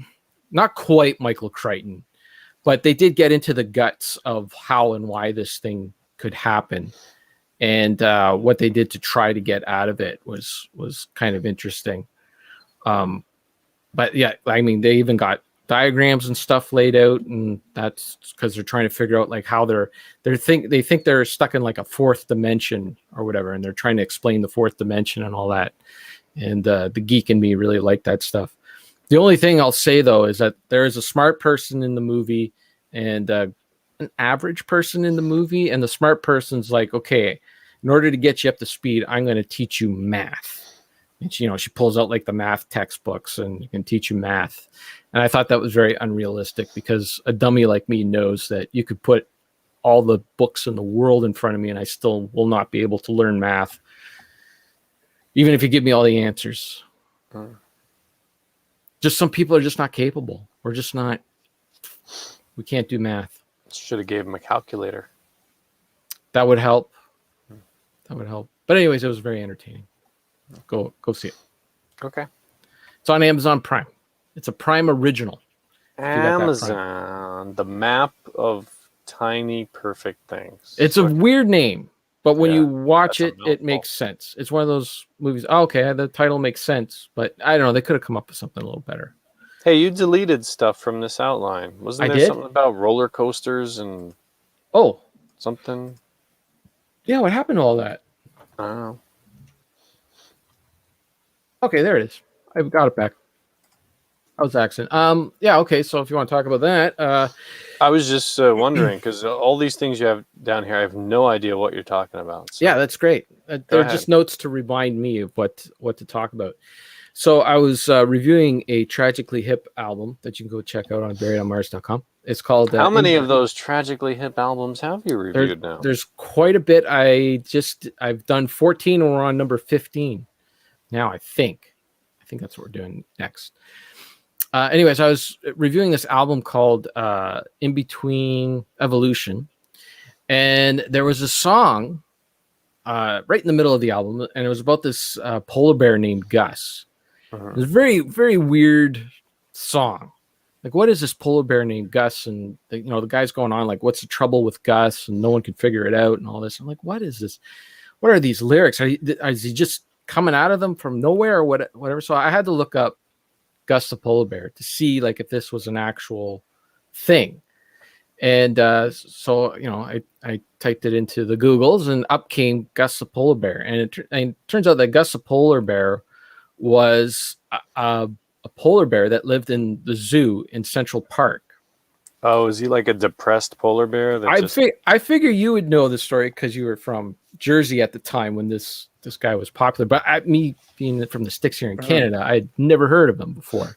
S1: not quite Michael Crichton, but they did get into the guts of how and why this thing could happen. and what they did to try to get out of it was kind of interesting. But yeah, I mean, they even got diagrams and stuff laid out, and that's because they're trying to figure out like how they think they're stuck in like a fourth dimension or whatever, and they're trying to explain the fourth dimension and all that. And the geek in me really liked that stuff. The only thing I'll say though is that there is a smart person in the movie and an average person in the movie, and the smart person's like, okay, in order to get you up to speed, I'm going to teach you math. And she pulls out like the math textbooks and can teach you math. And I thought that was very unrealistic, because a dummy like me knows that you could put all the books in the world in front of me and I still will not be able to learn math, even if you give me all the answers. Just some people are just not capable. We can't do math.
S2: Should have gave him a calculator.
S1: That would help. But anyways, it was very entertaining. Go see it.
S2: Okay.
S1: It's on Amazon Prime. It's a Prime original.
S2: Amazon, the map of tiny perfect things.
S1: It's a weird name, but when you watch it, it makes sense. It's one of those movies. Oh, okay, the title makes sense, but I don't know. They could have come up with something a little better.
S2: Hey, you deleted stuff from this outline. Wasn't there something about roller coasters and something?
S1: Yeah, what happened to all that?
S2: I don't know.
S1: Okay, there it is. I've got it back. That was accident. Yeah, okay, so if you want to talk about that.
S2: I was just wondering, because all these things you have down here, I have no idea what you're talking about.
S1: So. Yeah, that's great. They're just notes to remind me of what to talk about. So I was reviewing a Tragically Hip album that you can go check out on buriedonmars.com. It's called...
S2: How many of those Tragically Hip albums have you reviewed now?
S1: There's quite a bit. I've done 14, and we're on number 15 now, I think that's what we're doing next. Anyways, I was reviewing this album called In Between Evolution, and there was a song right in the middle of the album, and it was about this polar bear named Gus. It was a very, very weird song. Like, what is this polar bear named Gus? And the guy's going on like, what's the trouble with Gus? And no one can figure it out and all this. I'm like, what is this? What are these lyrics? Is he just coming out of them from nowhere or whatever? So I had to look up Gus the polar bear to see like if this was an actual thing. And so I typed it into the Googles, and up came Gus the polar bear. And it turns out that Gus the polar bear was a polar bear that lived in the zoo in Central Park.
S2: Oh, is he like a depressed polar bear?
S1: I figure you would know the story because you were from Jersey at the time when this guy was popular. But me being from the sticks here in Canada, I'd never heard of him before.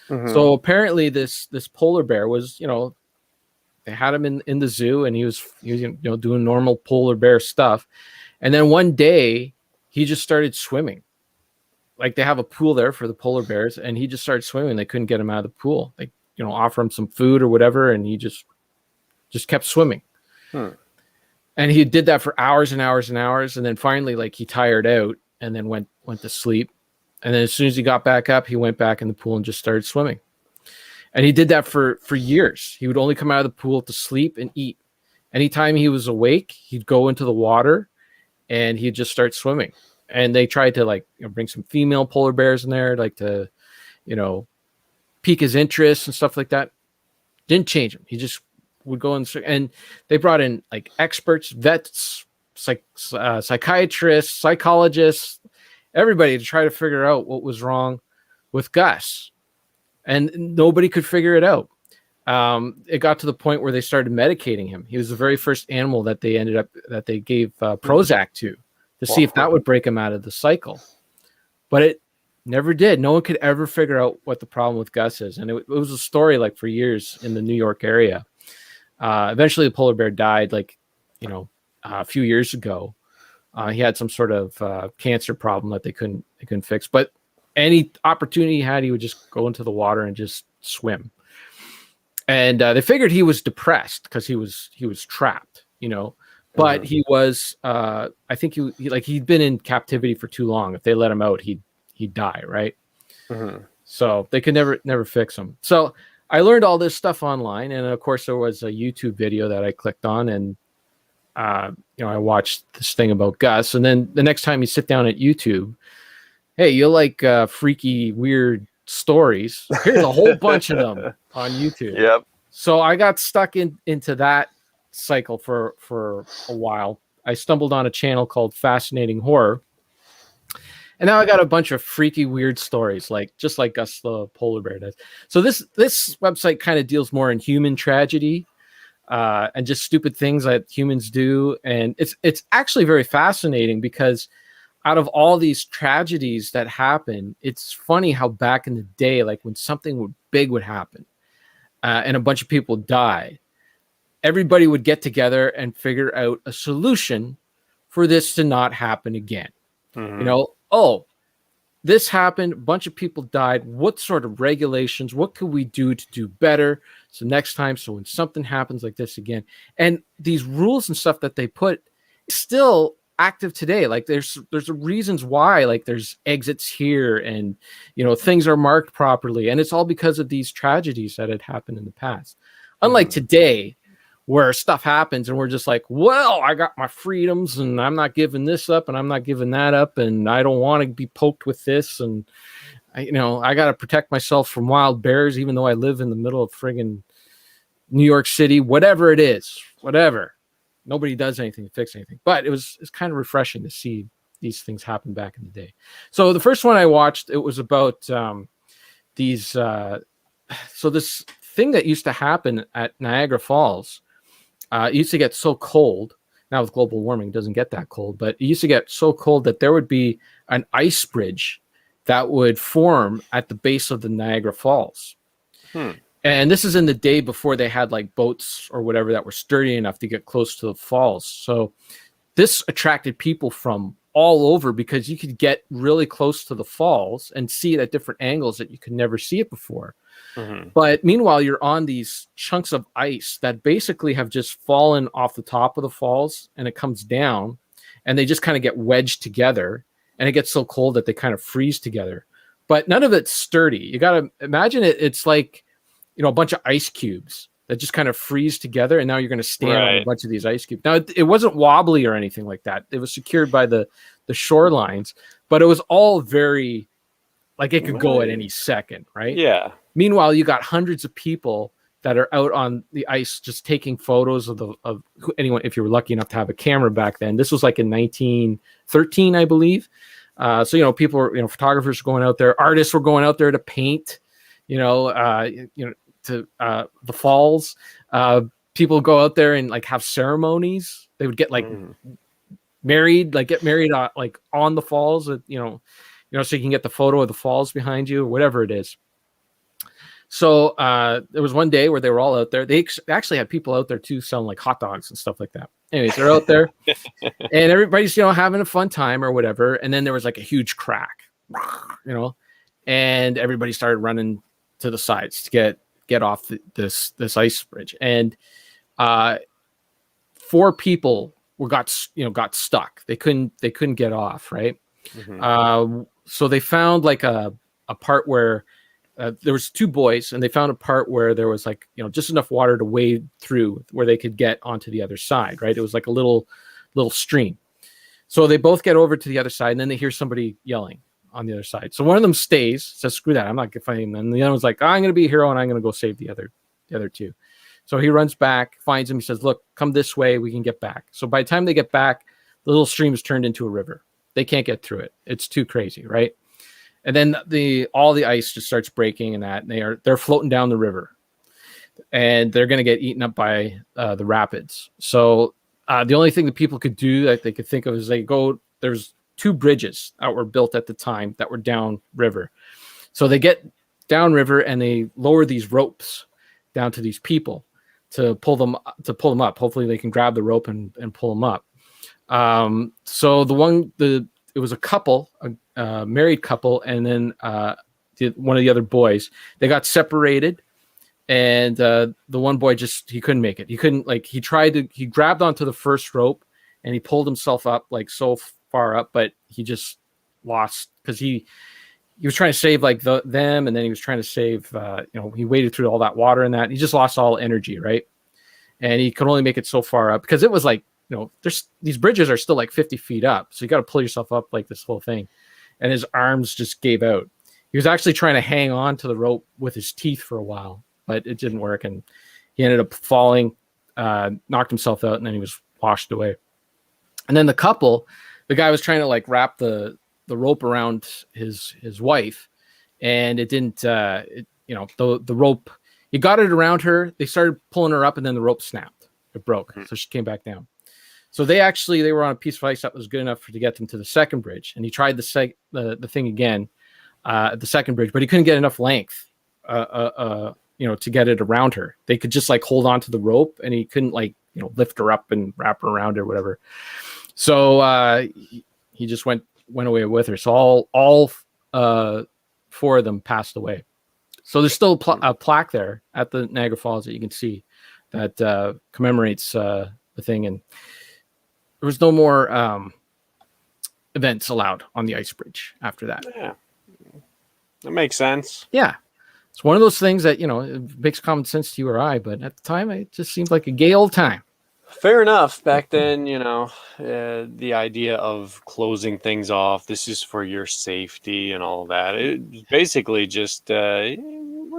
S1: So apparently this polar bear was, they had him in the zoo, and he was doing normal polar bear stuff. And then one day he just started swimming. Like, they have a pool there for the polar bears, and he just started swimming. They couldn't get him out of the pool. They offer him some food or whatever, and he just kept swimming. And he did that for hours and hours and hours, and then finally, like, he tired out and then went to sleep. And then as soon as he got back up, he went back in the pool and just started swimming. And he did that for years. He would only come out of the pool to sleep and eat. Anytime he was awake, he'd go into the water and he'd just start swimming. And they tried to bring some female polar bears in there, like to, pique his interest and stuff like that. Didn't change him. He just would go in, and they brought in like experts, vets, psychiatrists, psychologists, everybody to try to figure out what was wrong with Gus. And nobody could figure it out. It got to the point where they started medicating him. He was the very first animal that they gave Prozac to see if that would break him out of the cycle. But it never did. No one could ever figure out what the problem with Gus is. And it was a story like for years in the New York area. Eventually the polar bear died a few years ago. He had some sort of cancer problem that they couldn't fix. But any opportunity he had, he would just go into the water and just swim. And they figured he was depressed because he was trapped, But he was, I think he'd been in captivity for too long. If they let him out, he'd die, right? So they could never fix him. So I learned all this stuff online, and of course there was a YouTube video that I clicked on, and I watched this thing about Gus, and then the next time you sit down at YouTube, hey, you like freaky, weird stories? Here's a whole bunch of them on YouTube.
S2: Yep.
S1: So I got stuck into that cycle for a while. I stumbled on a channel called Fascinating Horror, and now I got a bunch of freaky, weird stories, just like Gus the polar bear does. So this website kind of deals more in human tragedy and just stupid things that humans do, and it's actually very fascinating because out of all these tragedies that happen, it's funny how back in the day, like when something big would happen and a bunch of people die, everybody would get together and figure out a solution for this to not happen again. Oh, this happened, a bunch of people died. What sort of regulations, what could we do to do better? So next time, so when something happens like this again, and these rules and stuff that they put still active today. Like there's reasons why, like there's exits here, and things are marked properly, and it's all because of these tragedies that had happened in the past. Unlike today, where stuff happens and we're just like, well, I got my freedoms and I'm not giving this up and I'm not giving that up, and I don't want to be poked with this, and I got to protect myself from wild bears, even though I live in the middle of friggin' New York City, whatever it is, whatever. Nobody does anything to fix anything. But it's kind of refreshing to see these things happen back in the day. So the first one I watched, it was about these. So this thing that used to happen at Niagara Falls, it used to get so cold. Now with global warming, it doesn't get that cold, but it used to get so cold that there would be an ice bridge that would form at the base of the Niagara Falls. And this is in the day before they had like boats or whatever that were sturdy enough to get close to the falls. So this attracted people from all over because you could get really close to the falls and see it at different angles that you could never see it before. But meanwhile, you're on these chunks of ice that basically have just fallen off the top of the falls, and it comes down and they just kind of get wedged together, and it gets so cold that they kind of freeze together. But none of it's sturdy. You got to imagine it's like, a bunch of ice cubes that just kind of freeze together, and now you're going to stand on a bunch of these ice cubes. Now, it wasn't wobbly or anything like that. It was secured by the shorelines, but it was all very, like it could go at any second, right?
S2: Yeah.
S1: Meanwhile, you got hundreds of people that are out on the ice just taking photos of anyone, if you were lucky enough to have a camera back then. This was like in 1913, I believe. So, people were, photographers were going out there, artists were going out there to paint, to the falls. People go out there and like have ceremonies. They would get like married, like get married like on the falls, so you can get the photo of the falls behind you or whatever it is. So there was one day where they were all out there. They actually had people out there too selling like hot dogs and stuff like that. Anyways, they're out there and everybody's having a fun time or whatever. And then there was like a huge crack, and everybody started running to the sides to get off this ice bridge, and 4 people got stuck. They couldn't get off, right? So they found like a part where there was 2 boys, and they found a part where there was like just enough water to wade through where they could get onto the other side, right? It was like a little stream. So they both get over to the other side, and then they hear somebody yelling on the other side. So one of them stays, says, screw that, I'm not fighting them. And the other one's like, I'm going to be a hero and I'm going to go save the other 2. So he runs back, finds him. He says, look, come this way. We can get back. So by the time they get back, the little stream is turned into a river. They can't get through it. It's too crazy, right? And then all the ice just starts breaking, and they're floating down the river, and they're going to get eaten up by the rapids. So the only thing that people could do that they could think of is there's 2 bridges that were built at the time that were down river. So they get down river and they lower these ropes down to these people to pull them up. Hopefully they can grab the rope and pull them up. So it was a couple, a married couple, and then one of the other boys. They got separated, and the one boy he couldn't make it. He couldn't, like, he grabbed onto the first rope and he pulled himself up like so far up, but he just lost because he was trying to save like them, and then he was trying to save he waded through all that water and that he just lost all energy, right? And he could only make it so far up because it was like there's these bridges are still like 50 feet up, so you got to pull yourself up like this whole thing. And his arms just gave out. He was actually trying to hang on to the rope with his teeth for a while, but it didn't work, and he ended up falling, knocked himself out, and then he was washed away. And then the guy was trying to like wrap the rope around his wife, and it didn't. The rope. He got it around her. They started pulling her up, and then the rope snapped. It broke, so she came back down. So they were on a piece of ice that was good enough to get them to the second bridge, and he tried the thing again at the second bridge, but he couldn't get enough length, to get it around her. They could just like hold on to the rope, and he couldn't lift her up and wrap her around or whatever. So he just went away with her. So all 4 of them passed away. So there's still a plaque there at the Niagara Falls that you can see that commemorates the thing. And there was no more events allowed on the ice bridge after that.
S2: Yeah, that makes sense.
S1: Yeah. It's one of those things that, it makes common sense to you or I, but at the time it just seemed like a gay old time.
S2: Fair enough. Back then, the idea of closing things off, this is for your safety and all that. It basically just, we're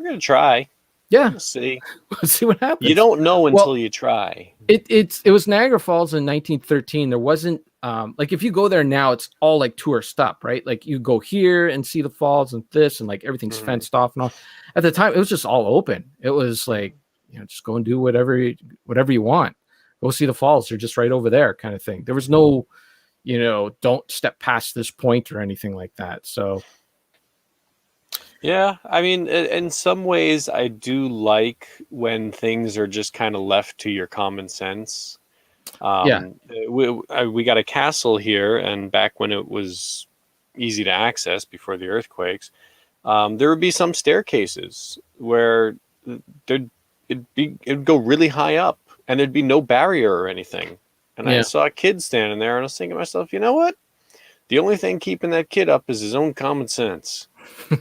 S2: going to try.
S1: Yeah.
S2: We'll see.
S1: We'll see what happens.
S2: You don't know until you try.
S1: It was Niagara Falls in 1913. There wasn't, like if you go there now, it's all like tourist stop, right? Like you go here and see the falls and this, and like everything's fenced off and all. At the time, it was just all open. It was like, just go and do whatever you want. Go see the falls. They're just right over there, kind of thing. There was no, don't step past this point or anything like that. So,
S2: yeah, I mean, in some ways, I do like when things are just kind of left to your common sense. We got a castle here, and back when it was easy to access before the earthquakes, there would be some staircases where it'd go really high up. And there'd be no barrier or anything. And I saw a kid standing there, and I was thinking to myself, you know what? The only thing keeping that kid up is his own common sense.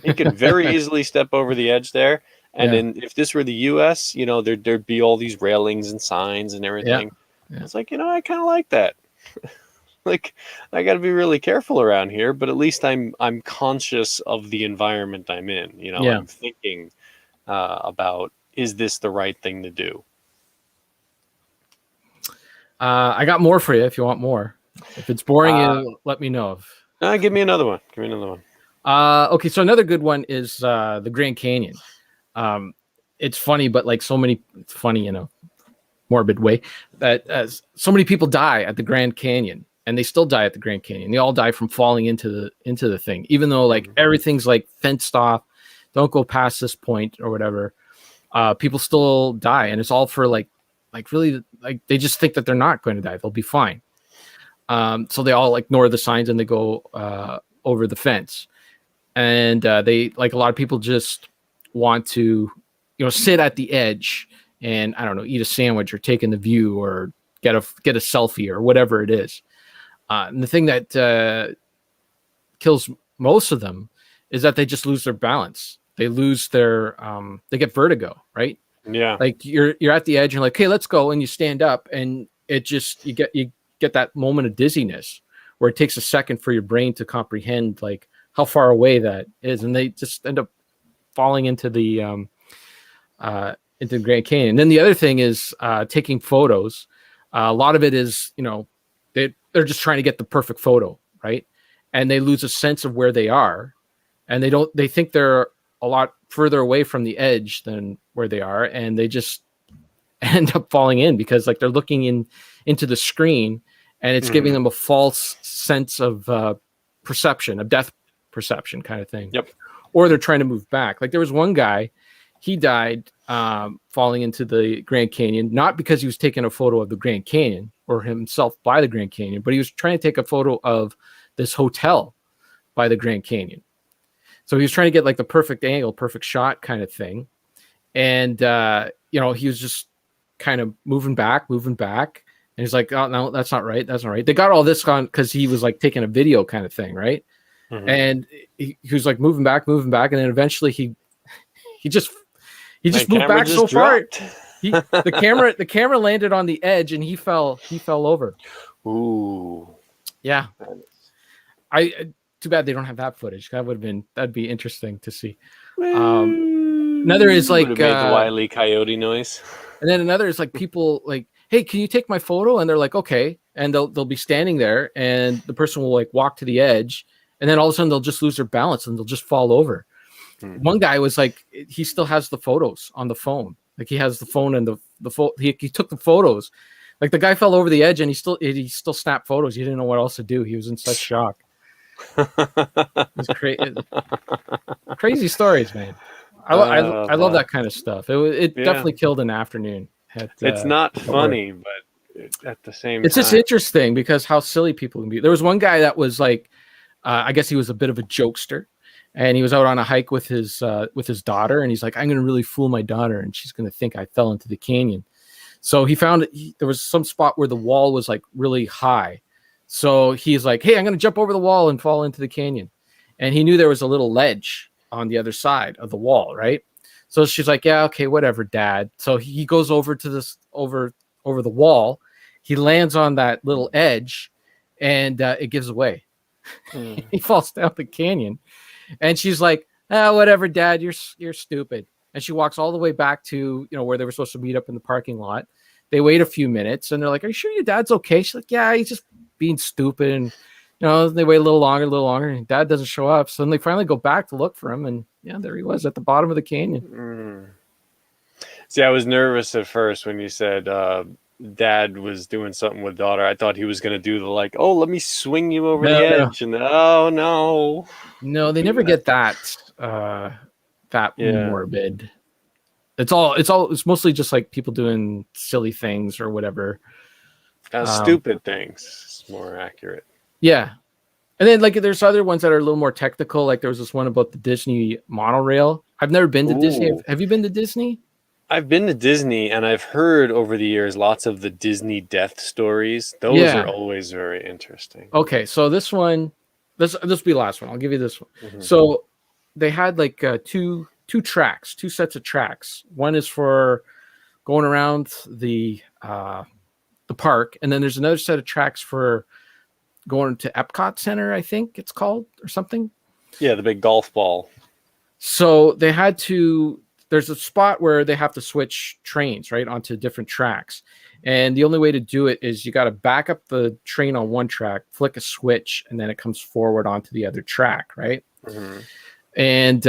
S2: He could very easily step over the edge there. And then if this were the U.S., there'd be all these railings and signs and everything. Yeah. It's like, I kind of like that. Like, I got to be really careful around here, but at least I'm conscious of the environment I'm in. I'm thinking about, is this the right thing to do?
S1: I got more for you if you want more. If it's boring, you let me know.
S2: Give me another one.
S1: Okay, so another good one is the Grand Canyon. It's funny, but like it's funny in a morbid way that so many people die at the Grand Canyon, and they still die at the Grand Canyon. They all die from falling into the thing, even though like everything's like fenced off. Don't go past this point or whatever. People still die, and it's all for like really, like they just think that they're not going to die. They'll be fine. So they all ignore the signs and they go over the fence. And they, like a lot of people, just want to, sit at the edge and, I don't know, eat a sandwich or take in the view or get a selfie or whatever it is. And the thing that kills most of them is that they just lose their balance. They lose their, they get vertigo, right?
S2: Yeah.
S1: Like you're at the edge, you're like, okay, let's go. And you stand up and it just, you get that moment of dizziness where it takes a second for your brain to comprehend like how far away that is. And they just end up falling into the Grand Canyon. And then the other thing is taking photos. A lot of it is, they're just trying to get the perfect photo, right? And they lose a sense of where they are, and they think they're a lot further away from the edge than where they are, and they just end up falling in because like they're looking into the screen, and it's giving them a false sense of perception, of depth perception kind of thing.
S2: Yep.
S1: Or they're trying to move back. Like there was one guy, he died falling into the Grand Canyon, not because he was taking a photo of the Grand Canyon or himself by the Grand Canyon, but he was trying to take a photo of this hotel by the Grand Canyon. So he was trying to get like the perfect angle, perfect shot kind of thing. And, he was just kind of moving back. And he's like, oh, no, that's not right. That's not right. They got all this on because he was like taking a video kind of thing. Right. Mm-hmm. And he was like moving back. And then eventually he just moved back so far. The camera landed on the edge and he fell over.
S2: Ooh.
S1: Yeah. Too bad they don't have that footage. That'd be interesting to see. Another is like
S2: would have made the Wile E. Coyote noise.
S1: And then another is like people like, hey, can you take my photo? And they're like, okay. And they'll be standing there and the person will like walk to the edge. And then all of a sudden they'll just lose their balance and they'll just fall over. One guy was like, he still has the photos on the phone. Like he has the phone and he took the photos. Like the guy fell over the edge and he still snapped photos. He didn't know what else to do. He was in such shock. It's crazy stories, man. I love that kind of stuff. It definitely killed an afternoon.
S2: It's not funny, but at the same time,
S1: it's just interesting because how silly people can be. There was one guy that was like, I guess he was a bit of a jokester, and he was out on a hike with his daughter, and he's like, I'm going to really fool my daughter, and she's going to think I fell into the canyon. So he found there was some spot where the wall was like really high. So he's like, hey, I'm going to jump over the wall and fall into the canyon. And he knew there was a little ledge on the other side of the wall, right? So she's like, yeah, okay, whatever, Dad. So he goes over to this over the wall. He lands on that little edge, and it gives away. He falls down the canyon, and she's like, whatever, Dad, you're stupid. And she walks all the way back to where they were supposed to meet up in the parking lot. They wait a few minutes, and they're like, are you sure your dad's okay? She's like, yeah, he's just being stupid. And they wait a little longer, and Dad doesn't show up. So then they finally go back to look for him, and there he was at the bottom of the canyon.
S2: See, I was nervous at first when you said Dad was doing something with daughter. I thought he was going to do the like, oh, let me swing you over the edge, and oh no,
S1: they never get that morbid. It's mostly just like people doing silly things or whatever.
S2: Stupid things. It's more accurate.
S1: Yeah. And then like there's other ones that are a little more technical. Like there was this one about the Disney monorail. I've never been to Disney. Have you been to Disney?
S2: I've been to Disney, and I've heard over the years lots of the Disney death stories. Those are always very interesting.
S1: Okay, so this will be the last one. I'll give you this one. Mm-hmm. So they had like two sets of tracks. One is for going around the park, and then there's another set of tracks for going to Epcot Center, I think it's called, or something.
S2: Yeah, the big golf ball.
S1: So they had to. There's a spot where they have to switch trains, right, onto different tracks. And the only way to do it is you got to back up the train on one track, flick a switch, and then it comes forward onto the other track, right? Mm-hmm. And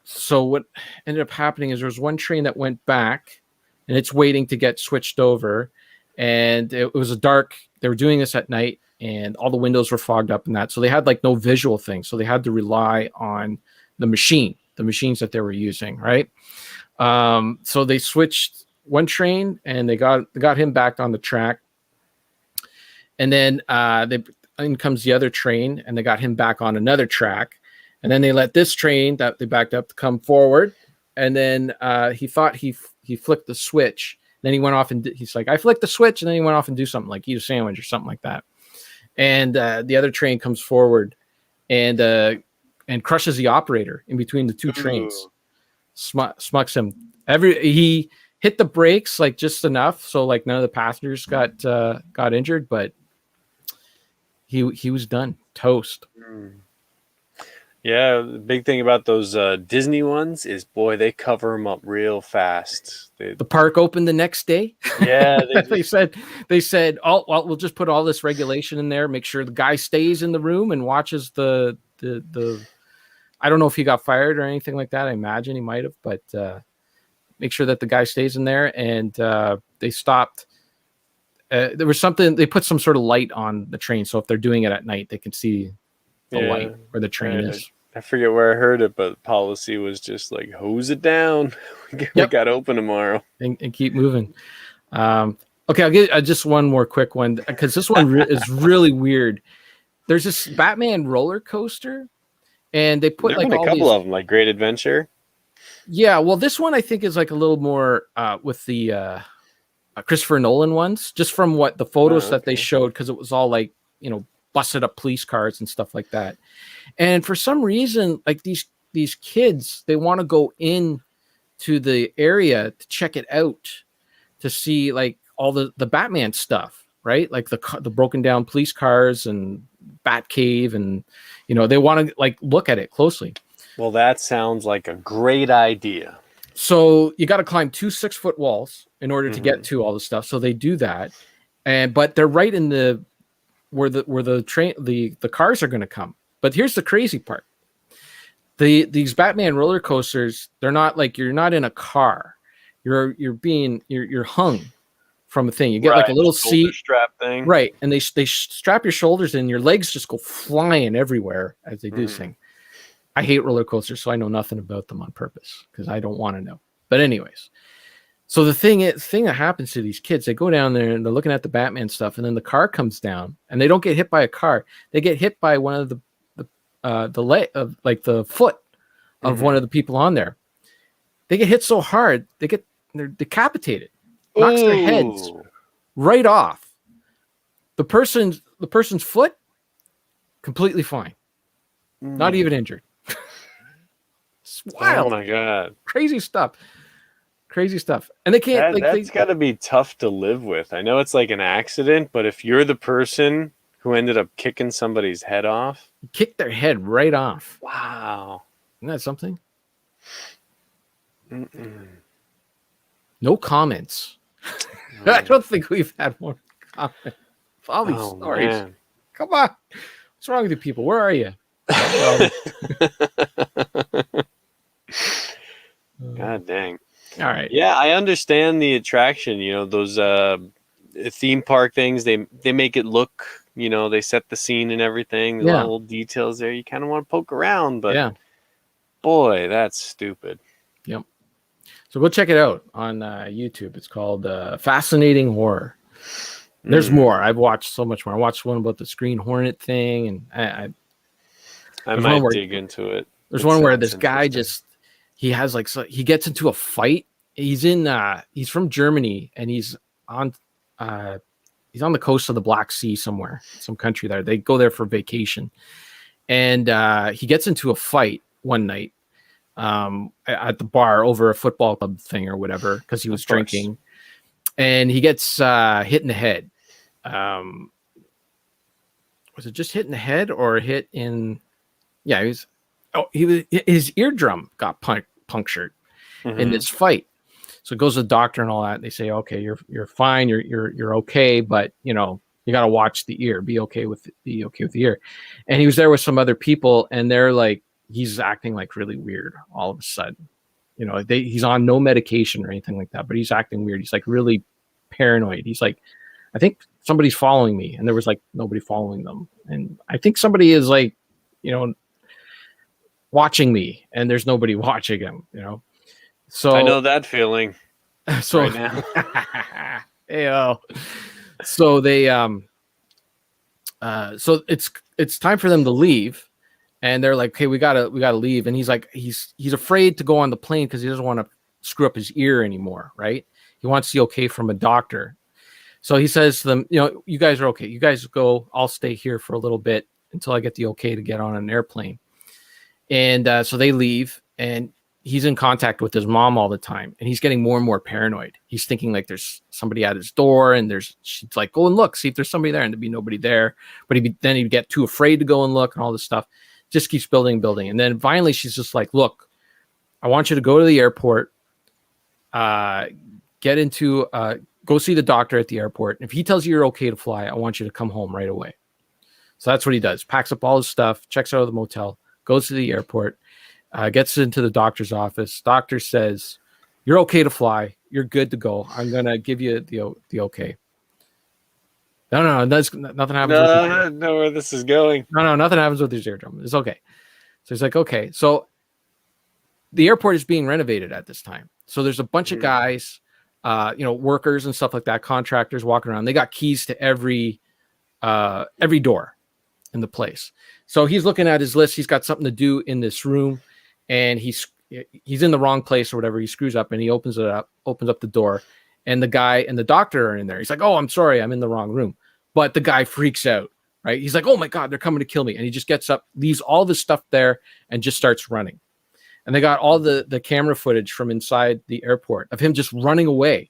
S1: so what ended up happening is there was one train that went back, and it's waiting to get switched over. And it was dark. They were doing this at night, and all the windows were fogged up and that. So they had like no visual thing. So they had to rely on the machines that they were using, right? So they switched one train and they got him back on the track. And then in comes the other train and they got him back on another track. And then they let this train that they backed up to come forward. And then he thought he flicked the switch. Then he went off and he's like, I flicked the switch. And then he went off and do something like eat a sandwich or something like that. And the other train comes forward and crushes the operator in between the two trains. Smucks him. He hit the brakes like just enough so like none of the passengers got injured, but he was done. Toast.
S2: Yeah, the big thing about those Disney ones is, boy, they cover them up real fast.
S1: The park opened the next day.
S2: Yeah,
S1: they said, oh well, we'll just put all this regulation in there, make sure the guy stays in the room and watches the I don't know if he got fired or anything like that. I imagine he might have, but make sure that the guy stays in there. And they stopped. There was something, they put some sort of light on the train. So if they're doing it at night, they can see the light where the train is. I
S2: forget where I heard it, but policy was just like, hose it down. We got open tomorrow.
S1: And keep moving. Okay, I'll get just one more quick one because this one is really weird. There's this Batman roller coaster. And they put like
S2: a couple of them, like Great Adventure.
S1: Yeah, well, this one I think is like a little more with the Christopher Nolan ones, just from what the photos that they showed, because it was all like busted up police cars and stuff like that. And for some reason, like these kids, they want to go in to the area to check it out, to see like all the Batman stuff, right? Like the broken down police cars and Batcave, and they want to like look at it closely.
S2: Well, that sounds like a great idea.
S1: So you got to climb 2 6-foot walls in order to get to all the stuff. So they do that, but they're right in where the train the cars are going to come. But here's the crazy part: these Batman roller coasters, they're not like, you're not in a car. You're hung from a thing. You get like a little seat
S2: strap thing,
S1: right? And they strap your shoulders in. Your legs just go flying everywhere as they do this thing. I hate roller coasters, so I know nothing about them on purpose because I don't want to know. But anyways, so the thing that happens to these kids, they go down there and they're looking at the Batman stuff, and then the car comes down, and they don't get hit by a car. They get hit by one of the leg of like the foot of one of the people on there. They get hit so hard they're decapitated, knocks their heads right off. The person's foot completely fine, not even injured. It's wild.
S2: Oh my god,
S1: crazy stuff. And they can't.
S2: That's got to be tough to live with. I know it's like an accident, but if you're the person who ended up kicking somebody's head off,
S1: kick their head right off.
S2: Wow,
S1: isn't that something? No comments. I don't think we've had one comment. All these stories. Man. Come on. What's wrong with you people? Where are you?
S2: God dang.
S1: All right.
S2: Yeah, I understand the attraction. Those theme park things, they make it look, they set the scene and everything. There's a lot of little details there. You kind of want to poke around, but boy, that's stupid.
S1: Yep. So go check it out on YouTube. It's called Fascinating Horror. There's more. I've watched so much more. I watched one about the Green Hornet thing, and
S2: I might dig into it.
S1: There's one where this guy he gets into a fight. He's from Germany, and he's on the coast of the Black Sea somewhere, some country there. They go there for vacation, and he gets into a fight one night at the bar over a football club thing or whatever, because he was drinking, and he gets hit in the head. Was it just hit in the head or hit in? Yeah, his eardrum got punctured in this fight. So it goes to the doctor and all that. They say, okay, you're fine, you're okay, but you got to watch the ear. Be okay with the ear. And he was there with some other people, and they're like, he's acting like really weird all of a sudden. He's on no medication or anything like that, but he's acting weird. He's like really paranoid. He's like, I think somebody's following me, and there was like nobody following them, and I think somebody is like, watching me, and there's nobody watching him. So
S2: I know that feeling.
S1: So
S2: right now.
S1: So they so it's time for them to leave, and they're like, okay, we gotta leave. And he's like, he's afraid to go on the plane because he doesn't want to screw up his ear anymore, right? He wants the okay from a doctor. So he says to them, you guys are okay. You guys go. I'll stay here for a little bit until I get the okay to get on an airplane. And so they leave, and he's in contact with his mom all the time, and he's getting more and more paranoid. He's thinking like there's somebody at his door, and she's like, go and look, see if there's somebody there, and there'd be nobody there. But then he'd get too afraid to go and look, and all this stuff just keeps building. And then finally she's just like, look, I want you to go to the airport, go see the doctor at the airport. And if he tells you you're okay to fly, I want you to come home right away. So that's what he does. Packs up all his stuff, checks out of the motel, goes to the airport, gets into the doctor's office. Doctor says, you're okay to fly. You're good to go. I'm going to give you the okay. No, nothing happens.
S2: I know where this is going.
S1: No, nothing happens with his eardrum. It's okay. So he's like, okay. So the airport is being renovated at this time. So there's a bunch of guys, workers and stuff like that, contractors walking around. They got keys to every door in the place. So he's looking at his list. He's got something to do in this room, and he's in the wrong place or whatever. He screws up, and he opens up the door, and the guy and the doctor are in there. He's like, oh, I'm sorry, I'm in the wrong room. But the guy freaks out, right? He's like, oh my God, they're coming to kill me. And he just gets up, leaves all the stuff there, and just starts running. And they got all the camera footage from inside the airport of him just running away.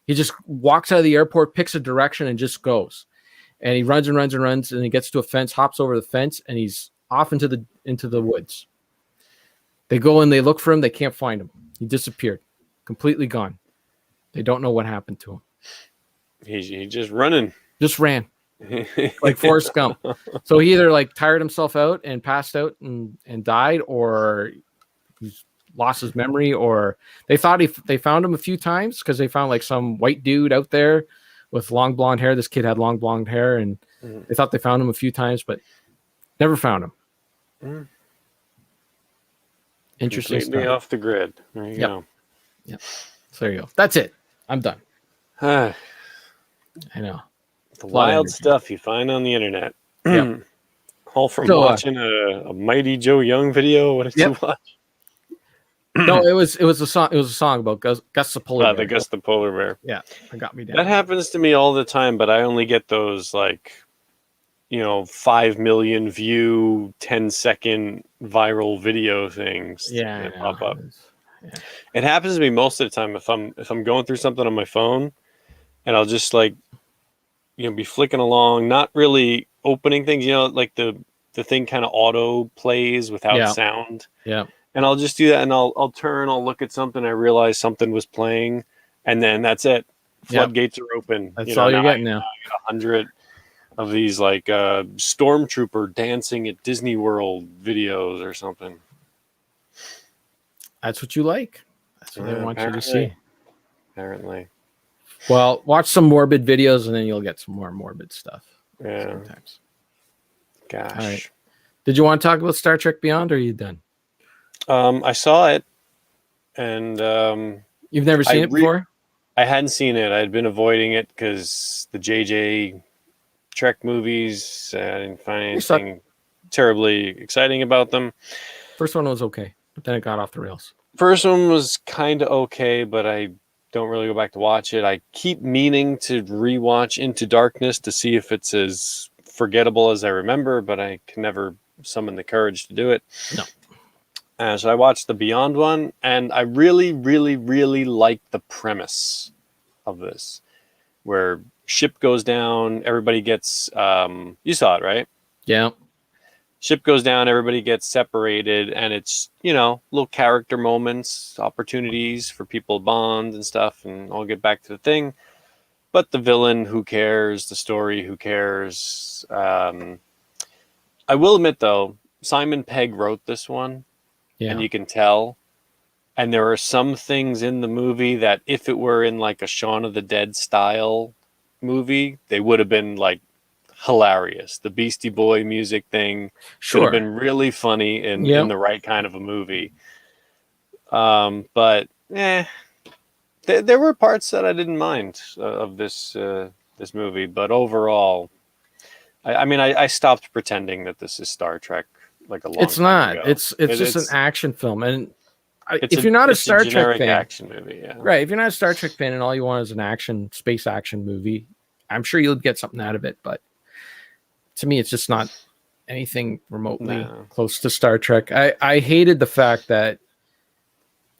S1: He just walks out of the airport, picks a direction, and just goes. And he runs and runs and runs, and he gets to a fence, hops over the fence, and he's off into the woods. They go and they look for him. They can't find him. He disappeared, completely gone. They don't know what happened to him.
S2: He just running.
S1: Just ran. Like Forrest Gump. So he either like tired himself out and passed out and died, or he's lost his memory, or they thought they found him a few times because they found like some white dude out there with long blonde hair. This kid had long blonde hair, and they thought they found him a few times, but never found him. Interesting
S2: Completely
S1: stuff.
S2: off the grid. There you go.
S1: Yep. So there you go. That's it. I'm done. I know.
S2: The wild stuff you find on the internet.
S1: Yep.
S2: All from watching a Mighty Joe Young video. What did you watch?
S1: No, it was a song. It was a song about Gus the polar bear.
S2: The Gus the polar bear.
S1: Yeah, that got me down.
S2: That happens to me all the time, but I only get those 5 million view, 10-second viral video things that pop up. Yeah. It happens to me most of the time if I'm going through something on my phone, and I'll just be flicking along, not really opening things. Like the thing kind of auto plays without sound. Yeah. And I'll just do that, and I'll turn, I'll look at something, I realize something was playing, and then that's it. Floodgates are open.
S1: That's all you're getting now.
S2: I get 100 of these stormtrooper dancing at Disney World videos or something.
S1: That's what you like. That's what they want you to see.
S2: Apparently.
S1: Well, watch some morbid videos, and then you'll get some more morbid stuff.
S2: Yeah.
S1: Sometimes.
S2: Gosh.
S1: All right. Did you want to talk about Star Trek Beyond, or are you done?
S2: I saw it, and
S1: you've never seen it before?
S2: I hadn't seen it. I had been avoiding it because the JJ Trek movies, I didn't find anything terribly exciting about them.
S1: First one was okay, but then it got off the rails.
S2: First one was kind of okay, but I don't really go back to watch it. I keep meaning to rewatch Into Darkness to see if it's as forgettable as I remember, but I can never summon the courage to do it.
S1: No.
S2: So I watched the Beyond one, and I really, really, really like the premise of this, where ship goes down, everybody gets, you saw it, right?
S1: Yeah.
S2: Ship goes down, everybody gets separated, and it's, little character moments, opportunities for people to bond and stuff, and I'll get back to the thing. But the villain, who cares? The story, who cares? I will admit, though, Simon Pegg wrote this one. Yeah. And you can tell. And there are some things in the movie that if it were in a Shaun of the Dead style movie, they would have been hilarious. The Beastie Boy music thing should have been really funny in the right kind of a movie. But there were parts that I didn't mind of this movie. But overall, I stopped pretending that this is Star Trek.
S1: It's not.
S2: Ago.
S1: It's just an action film, and if you're not a Star Trek fan,
S2: action movie,
S1: right? If you're not a Star Trek fan and all you want is an space action movie, I'm sure you'll get something out of it. But to me, it's just not anything remotely close to Star Trek. I hated the fact that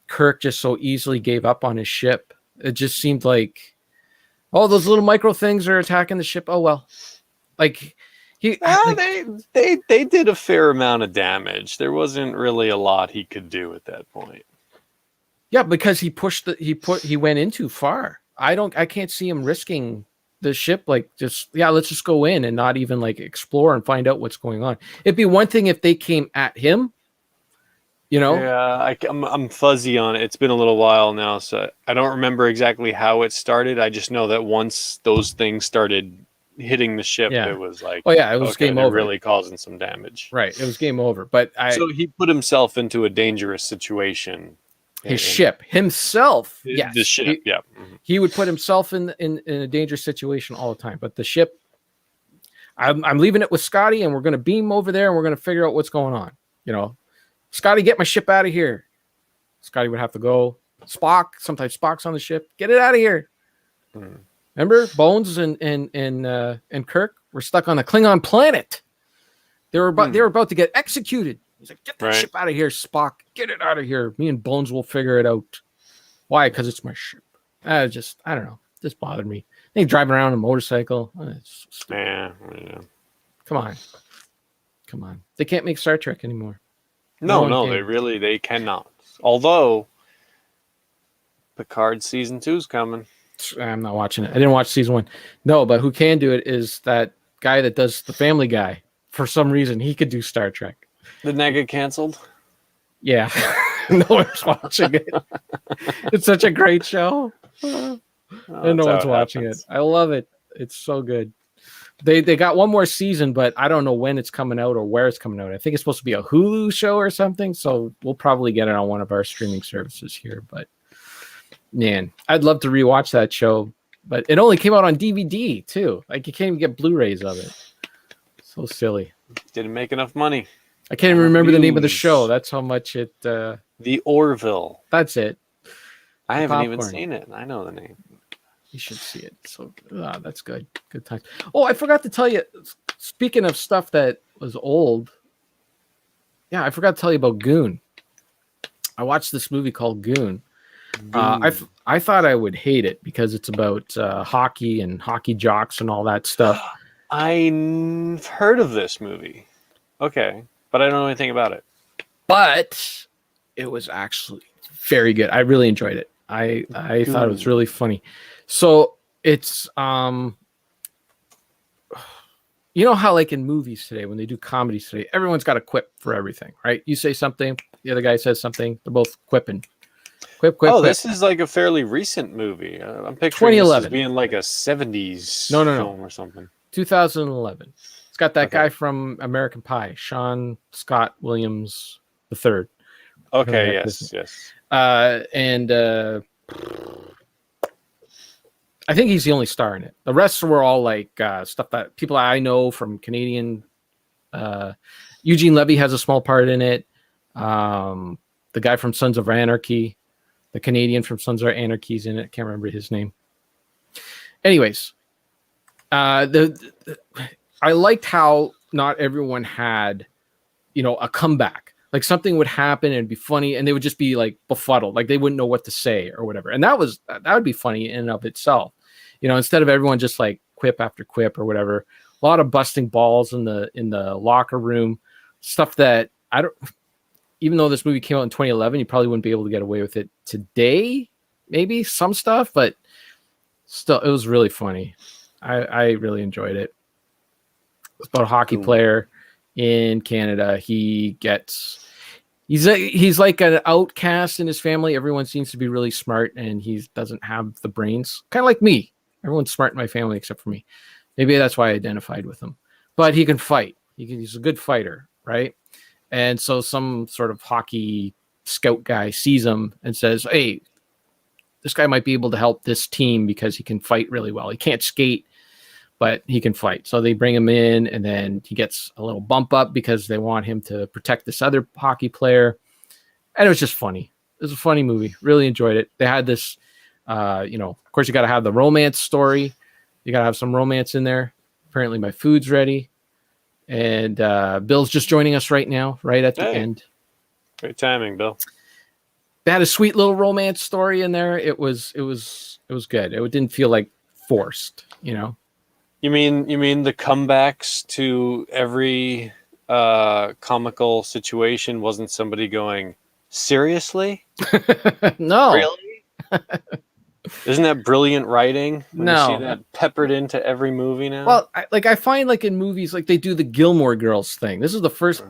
S1: Kirk just so easily gave up on his ship. It just seemed like, those little micro things are attacking the ship. Oh well,
S2: they did a fair amount of damage. There wasn't really a lot he could do at that point.
S1: Yeah, because he went in too far. I can't see him risking the ship let's just go in and not even explore and find out what's going on. It'd be one thing if they came at him,
S2: Yeah, I'm fuzzy on it. It's been a little while now, so I don't remember exactly how it started. I just know that once those things started hitting the ship, it was it
S1: was game over.
S2: Really causing some damage.
S1: Right, it was game over. But
S2: so he put himself into a dangerous situation.
S1: Ship himself, yes,
S2: the ship,
S1: he would put himself in a dangerous situation all the time. But the ship, I'm leaving it with Scotty, and we're going to beam over there, and we're going to figure out what's going on. Scotty, get my ship out of here. Scotty would have to go. Sometimes Spock's on the ship. Get it out of here. Remember, Bones and Kirk were stuck on a Klingon planet. They were about to get executed. He's like, get that ship out of here, Spock. Get it out of here. Me and Bones will figure it out. Why? Because it's my ship. I don't know. Just bothered me. They driving around on a motorcycle. It's so
S2: yeah.
S1: Come on. They can't make Star Trek anymore.
S2: No, they cannot. Although Picard season 2 is coming.
S1: I'm not watching it. I didn't watch season 1. No, but who can do it is that guy that does the Family Guy. For some reason, he could do Star Trek.
S2: Didn't that get canceled?
S1: Yeah. No one's watching it. It's such a great show. And no one's watching it. I love it. It's so good. They got one more season, but I don't know when it's coming out or where it's coming out. I think it's supposed to be a Hulu show or something, so we'll probably get it on one of our streaming services here. But man, I'd love to rewatch that show, but it only came out on DVD too. Like you can't even get Blu-rays of it. So silly.
S2: Didn't make enough money.
S1: I can't even remember the name of the show. That's how much it.
S2: The Orville.
S1: That's it.
S2: I haven't even seen it. I know the name.
S1: You should see it. So that's good. Good time. Oh, I forgot to tell you. Speaking of stuff that was old, yeah, I forgot to tell you about Goon. I watched this movie called Goon. I thought I would hate it because it's about hockey and hockey jocks and all that stuff.
S2: I've heard of this movie. Okay, but I don't know anything about it.
S1: But it was actually very good. I really enjoyed it. I thought it was really funny. So it's you know how like in movies today, when they do comedies today, everyone's got a quip for everything, right? You say something, the other guy says something, they're both quipping. Quip.
S2: This is like a fairly recent movie. I'm picturing 2011 this as being like a 70s film or something.
S1: 2011. It's got that guy from American Pie, Sean Scott Williams III.
S2: Okay, yes.
S1: And I think he's the only star in it. The rest were all like stuff that people I know from Canadian. Eugene Levy has a small part in it. The guy from Sons of Anarchy, the Canadian from Sons of Anarchy's in it. I can't remember his name. Anyways, I liked how not everyone had, a comeback. Like something would happen and it'd be funny, and they would just be like befuddled, like they wouldn't know what to say or whatever. And that would be funny in and of itself. Instead of everyone just like quip after quip or whatever. A lot of busting balls in the locker room, stuff that I don't. Even though this movie came out in 2011, you probably wouldn't be able to get away with it today. Maybe some stuff, but still, it was really funny. I really enjoyed it. It's about a hockey player in Canada. He's like an outcast in his family. Everyone seems to be really smart, and he doesn't have the brains. Kind of like me. Everyone's smart in my family except for me. Maybe that's why I identified with him. But he can fight. He's a good fighter, right? And so some sort of hockey scout guy sees him and says, hey, this guy might be able to help this team because he can fight really well. He can't skate, but he can fight. So they bring him in, and then he gets a little bump up because they want him to protect this other hockey player. And it was just funny. It was a funny movie. Really enjoyed it. They had this, of course, you got to have the romance story. You got to have some romance in there. Apparently my food's ready. And Bill's just joining us right now, right at the end.
S2: Great timing, Bill.
S1: They had a sweet little romance story in there. It was good. It didn't feel like forced, You
S2: mean the comebacks to every comical situation wasn't somebody going, seriously?
S1: No.
S2: Really? Isn't that brilliant writing?
S1: No.
S2: You see that peppered into every movie now?
S1: Well, I find like in movies, like they do the Gilmore Girls thing. This is the first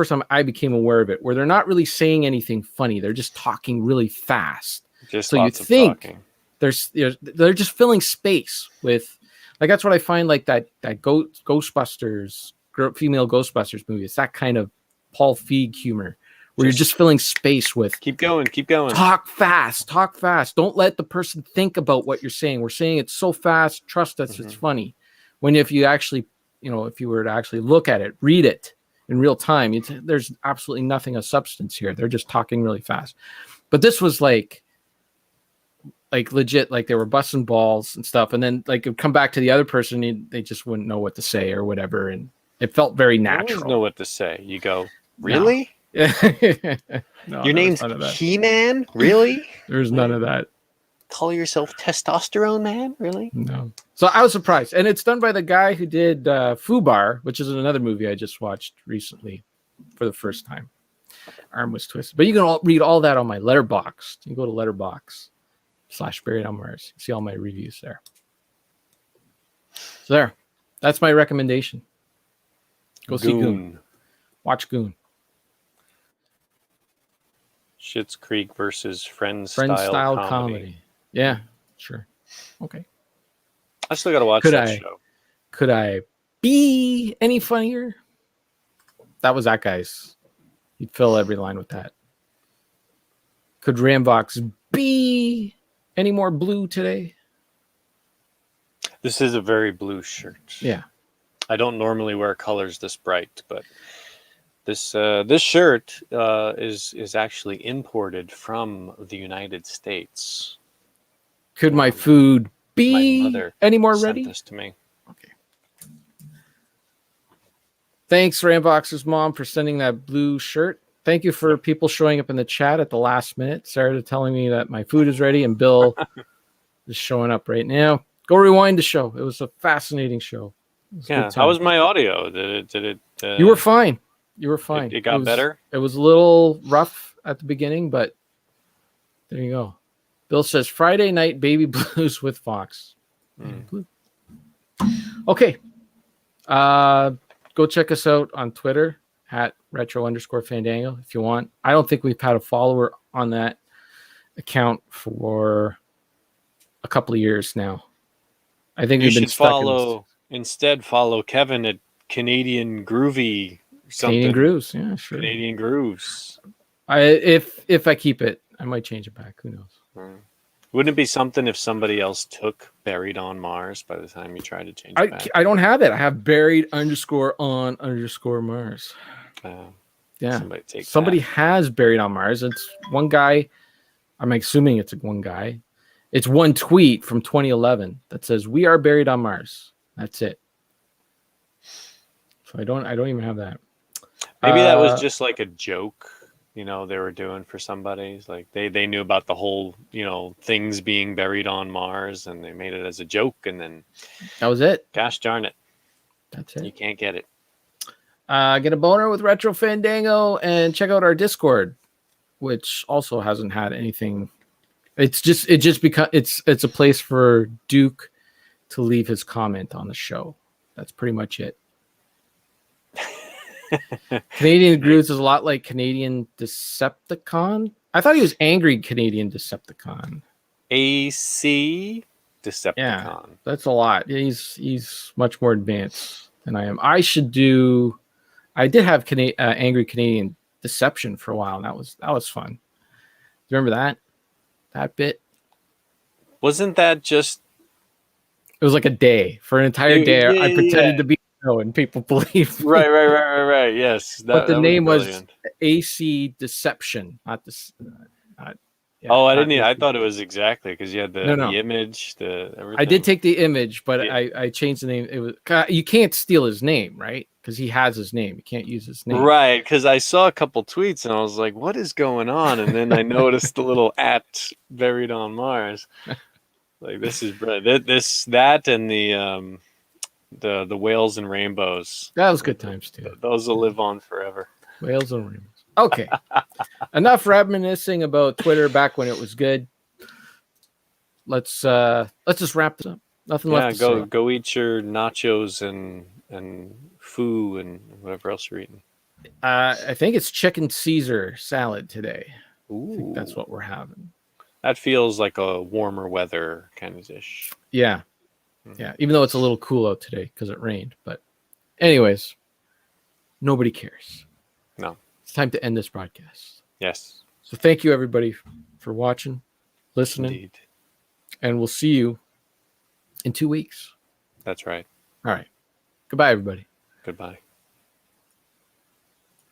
S1: time I became aware of it, where they're not really saying anything funny. They're just talking really fast.
S2: So you think
S1: they're just filling space with, like, that's what I find like that Ghostbusters, female Ghostbusters movie. It's that kind of Paul Feig humor. Where you're just filling space with
S2: keep going.
S1: Talk fast. Don't let the person think about what you're saying. We're saying it so fast. Trust us, It's funny. When if you actually, if you were to actually look at it, read it in real time, there's absolutely nothing of substance here. They're just talking really fast. But this was like legit, like they were busting balls and stuff, and then like it would come back to the other person, they just wouldn't know what to say or whatever, and it felt very natural.
S2: You always know what to say. You go, really?
S1: No.
S2: No, your name's He-Man? Really?
S1: There's none of that.
S2: call yourself Testosterone Man? Really?
S1: No. So I was surprised. And it's done by the guy who did Fubar, which is another movie I just watched recently for the first time. Arm was twisted. But you can read all that on my Letterboxd. You can go to Letterboxd/Buried on Mars. See all my reviews there. So there. That's my recommendation. Go see Goon. Watch Goon.
S2: Schitt's Creek versus Friends-style comedy.
S1: Yeah, sure. Okay.
S2: I still got to watch that show.
S1: Could I be any funnier? That was that guy's. He'd fill every line with that. Could Rambox be any more blue today?
S2: This is a very blue shirt.
S1: Yeah.
S2: I don't normally wear colors this bright, but this shirt is actually imported from the United States.
S1: Could my food be any more ready?
S2: This to me.
S1: Okay. Thanks, Rambox's mom, for sending that blue shirt. Thank you for people showing up in the chat at the last minute. Sarah telling me that my food is ready, and Bill is showing up right now. Go rewind the show. It was a fascinating show.
S2: Yeah. How was my audio? Did it?
S1: You were fine. You were fine.
S2: It got better.
S1: It was a little rough at the beginning, but there you go. Bill says Friday night baby blues with Fox. Okay. Go check us out on Twitter at @retro_Fandango if you want. I don't think we've had a follower on that account for a couple of years now. I think we've been stuck
S2: instead follow Kevin at Canadian Groovy something.
S1: Canadian Grooves, yeah, sure.
S2: Canadian Grooves.
S1: If I keep it, I might change it back. Who knows?
S2: Wouldn't it be something if somebody else took Buried on Mars by the time you try to change it back?
S1: I don't have it. I have Buried _ Mars. Yeah. Somebody has Buried on Mars. It's one guy. I'm assuming it's one guy. It's one tweet from 2011 that says, "We are buried on Mars." That's it. So I don't even have that.
S2: Maybe that was just like a joke, they were doing for somebody. Like they knew about the whole, things being buried on Mars, and they made it as a joke, and then
S1: that was it.
S2: Gosh darn it.
S1: That's it.
S2: You can't get it.
S1: Get a boner with Retro Fandango and check out our Discord, which also hasn't had anything. It's a place for Duke to leave his comment on the show. That's pretty much it. Canadian Grooves is a lot like Canadian Decepticon. I thought he was Angry Canadian Decepticon.
S2: AC Decepticon.
S1: Yeah, that's a lot. He's much more advanced than I am. I did have Angry Canadian Deception for a while, and that was fun. Do you remember that bit?
S2: Wasn't that just?
S1: It was like a day. For an entire day, I pretended to be and people believed.
S2: Right. Yes,
S1: but the name was AC Deception, not this.
S2: I didn't. I thought it was exactly because you had the image, the everything.
S1: I did take the image, but I changed the name. It was you can't steal his name, right? Because he has his name. You can't use his name,
S2: right? Because I saw a couple tweets and I was like, "What is going on?" And then I noticed the little @Buried on Mars. Like this is that and the Whales and Rainbows.
S1: That was good times too.
S2: Those will live on forever.
S1: Whales and Rainbows. Okay. Enough reminiscing about Twitter back when it was good. Let's just wrap this up. Nothing left to say.
S2: Go eat your nachos and foo and whatever else you're eating.
S1: I think it's chicken Caesar salad today.
S2: Ooh.
S1: I think that's what we're having.
S2: That feels like a warmer weather kind of dish.
S1: Yeah. Yeah, even though it's a little cool out today because it rained. But anyways, nobody cares.
S2: No.
S1: It's time to end this broadcast.
S2: Yes.
S1: So thank you, everybody, for watching, listening.
S2: Indeed.
S1: And we'll see you in 2 weeks.
S2: That's right.
S1: All right. Goodbye, everybody.
S2: Goodbye.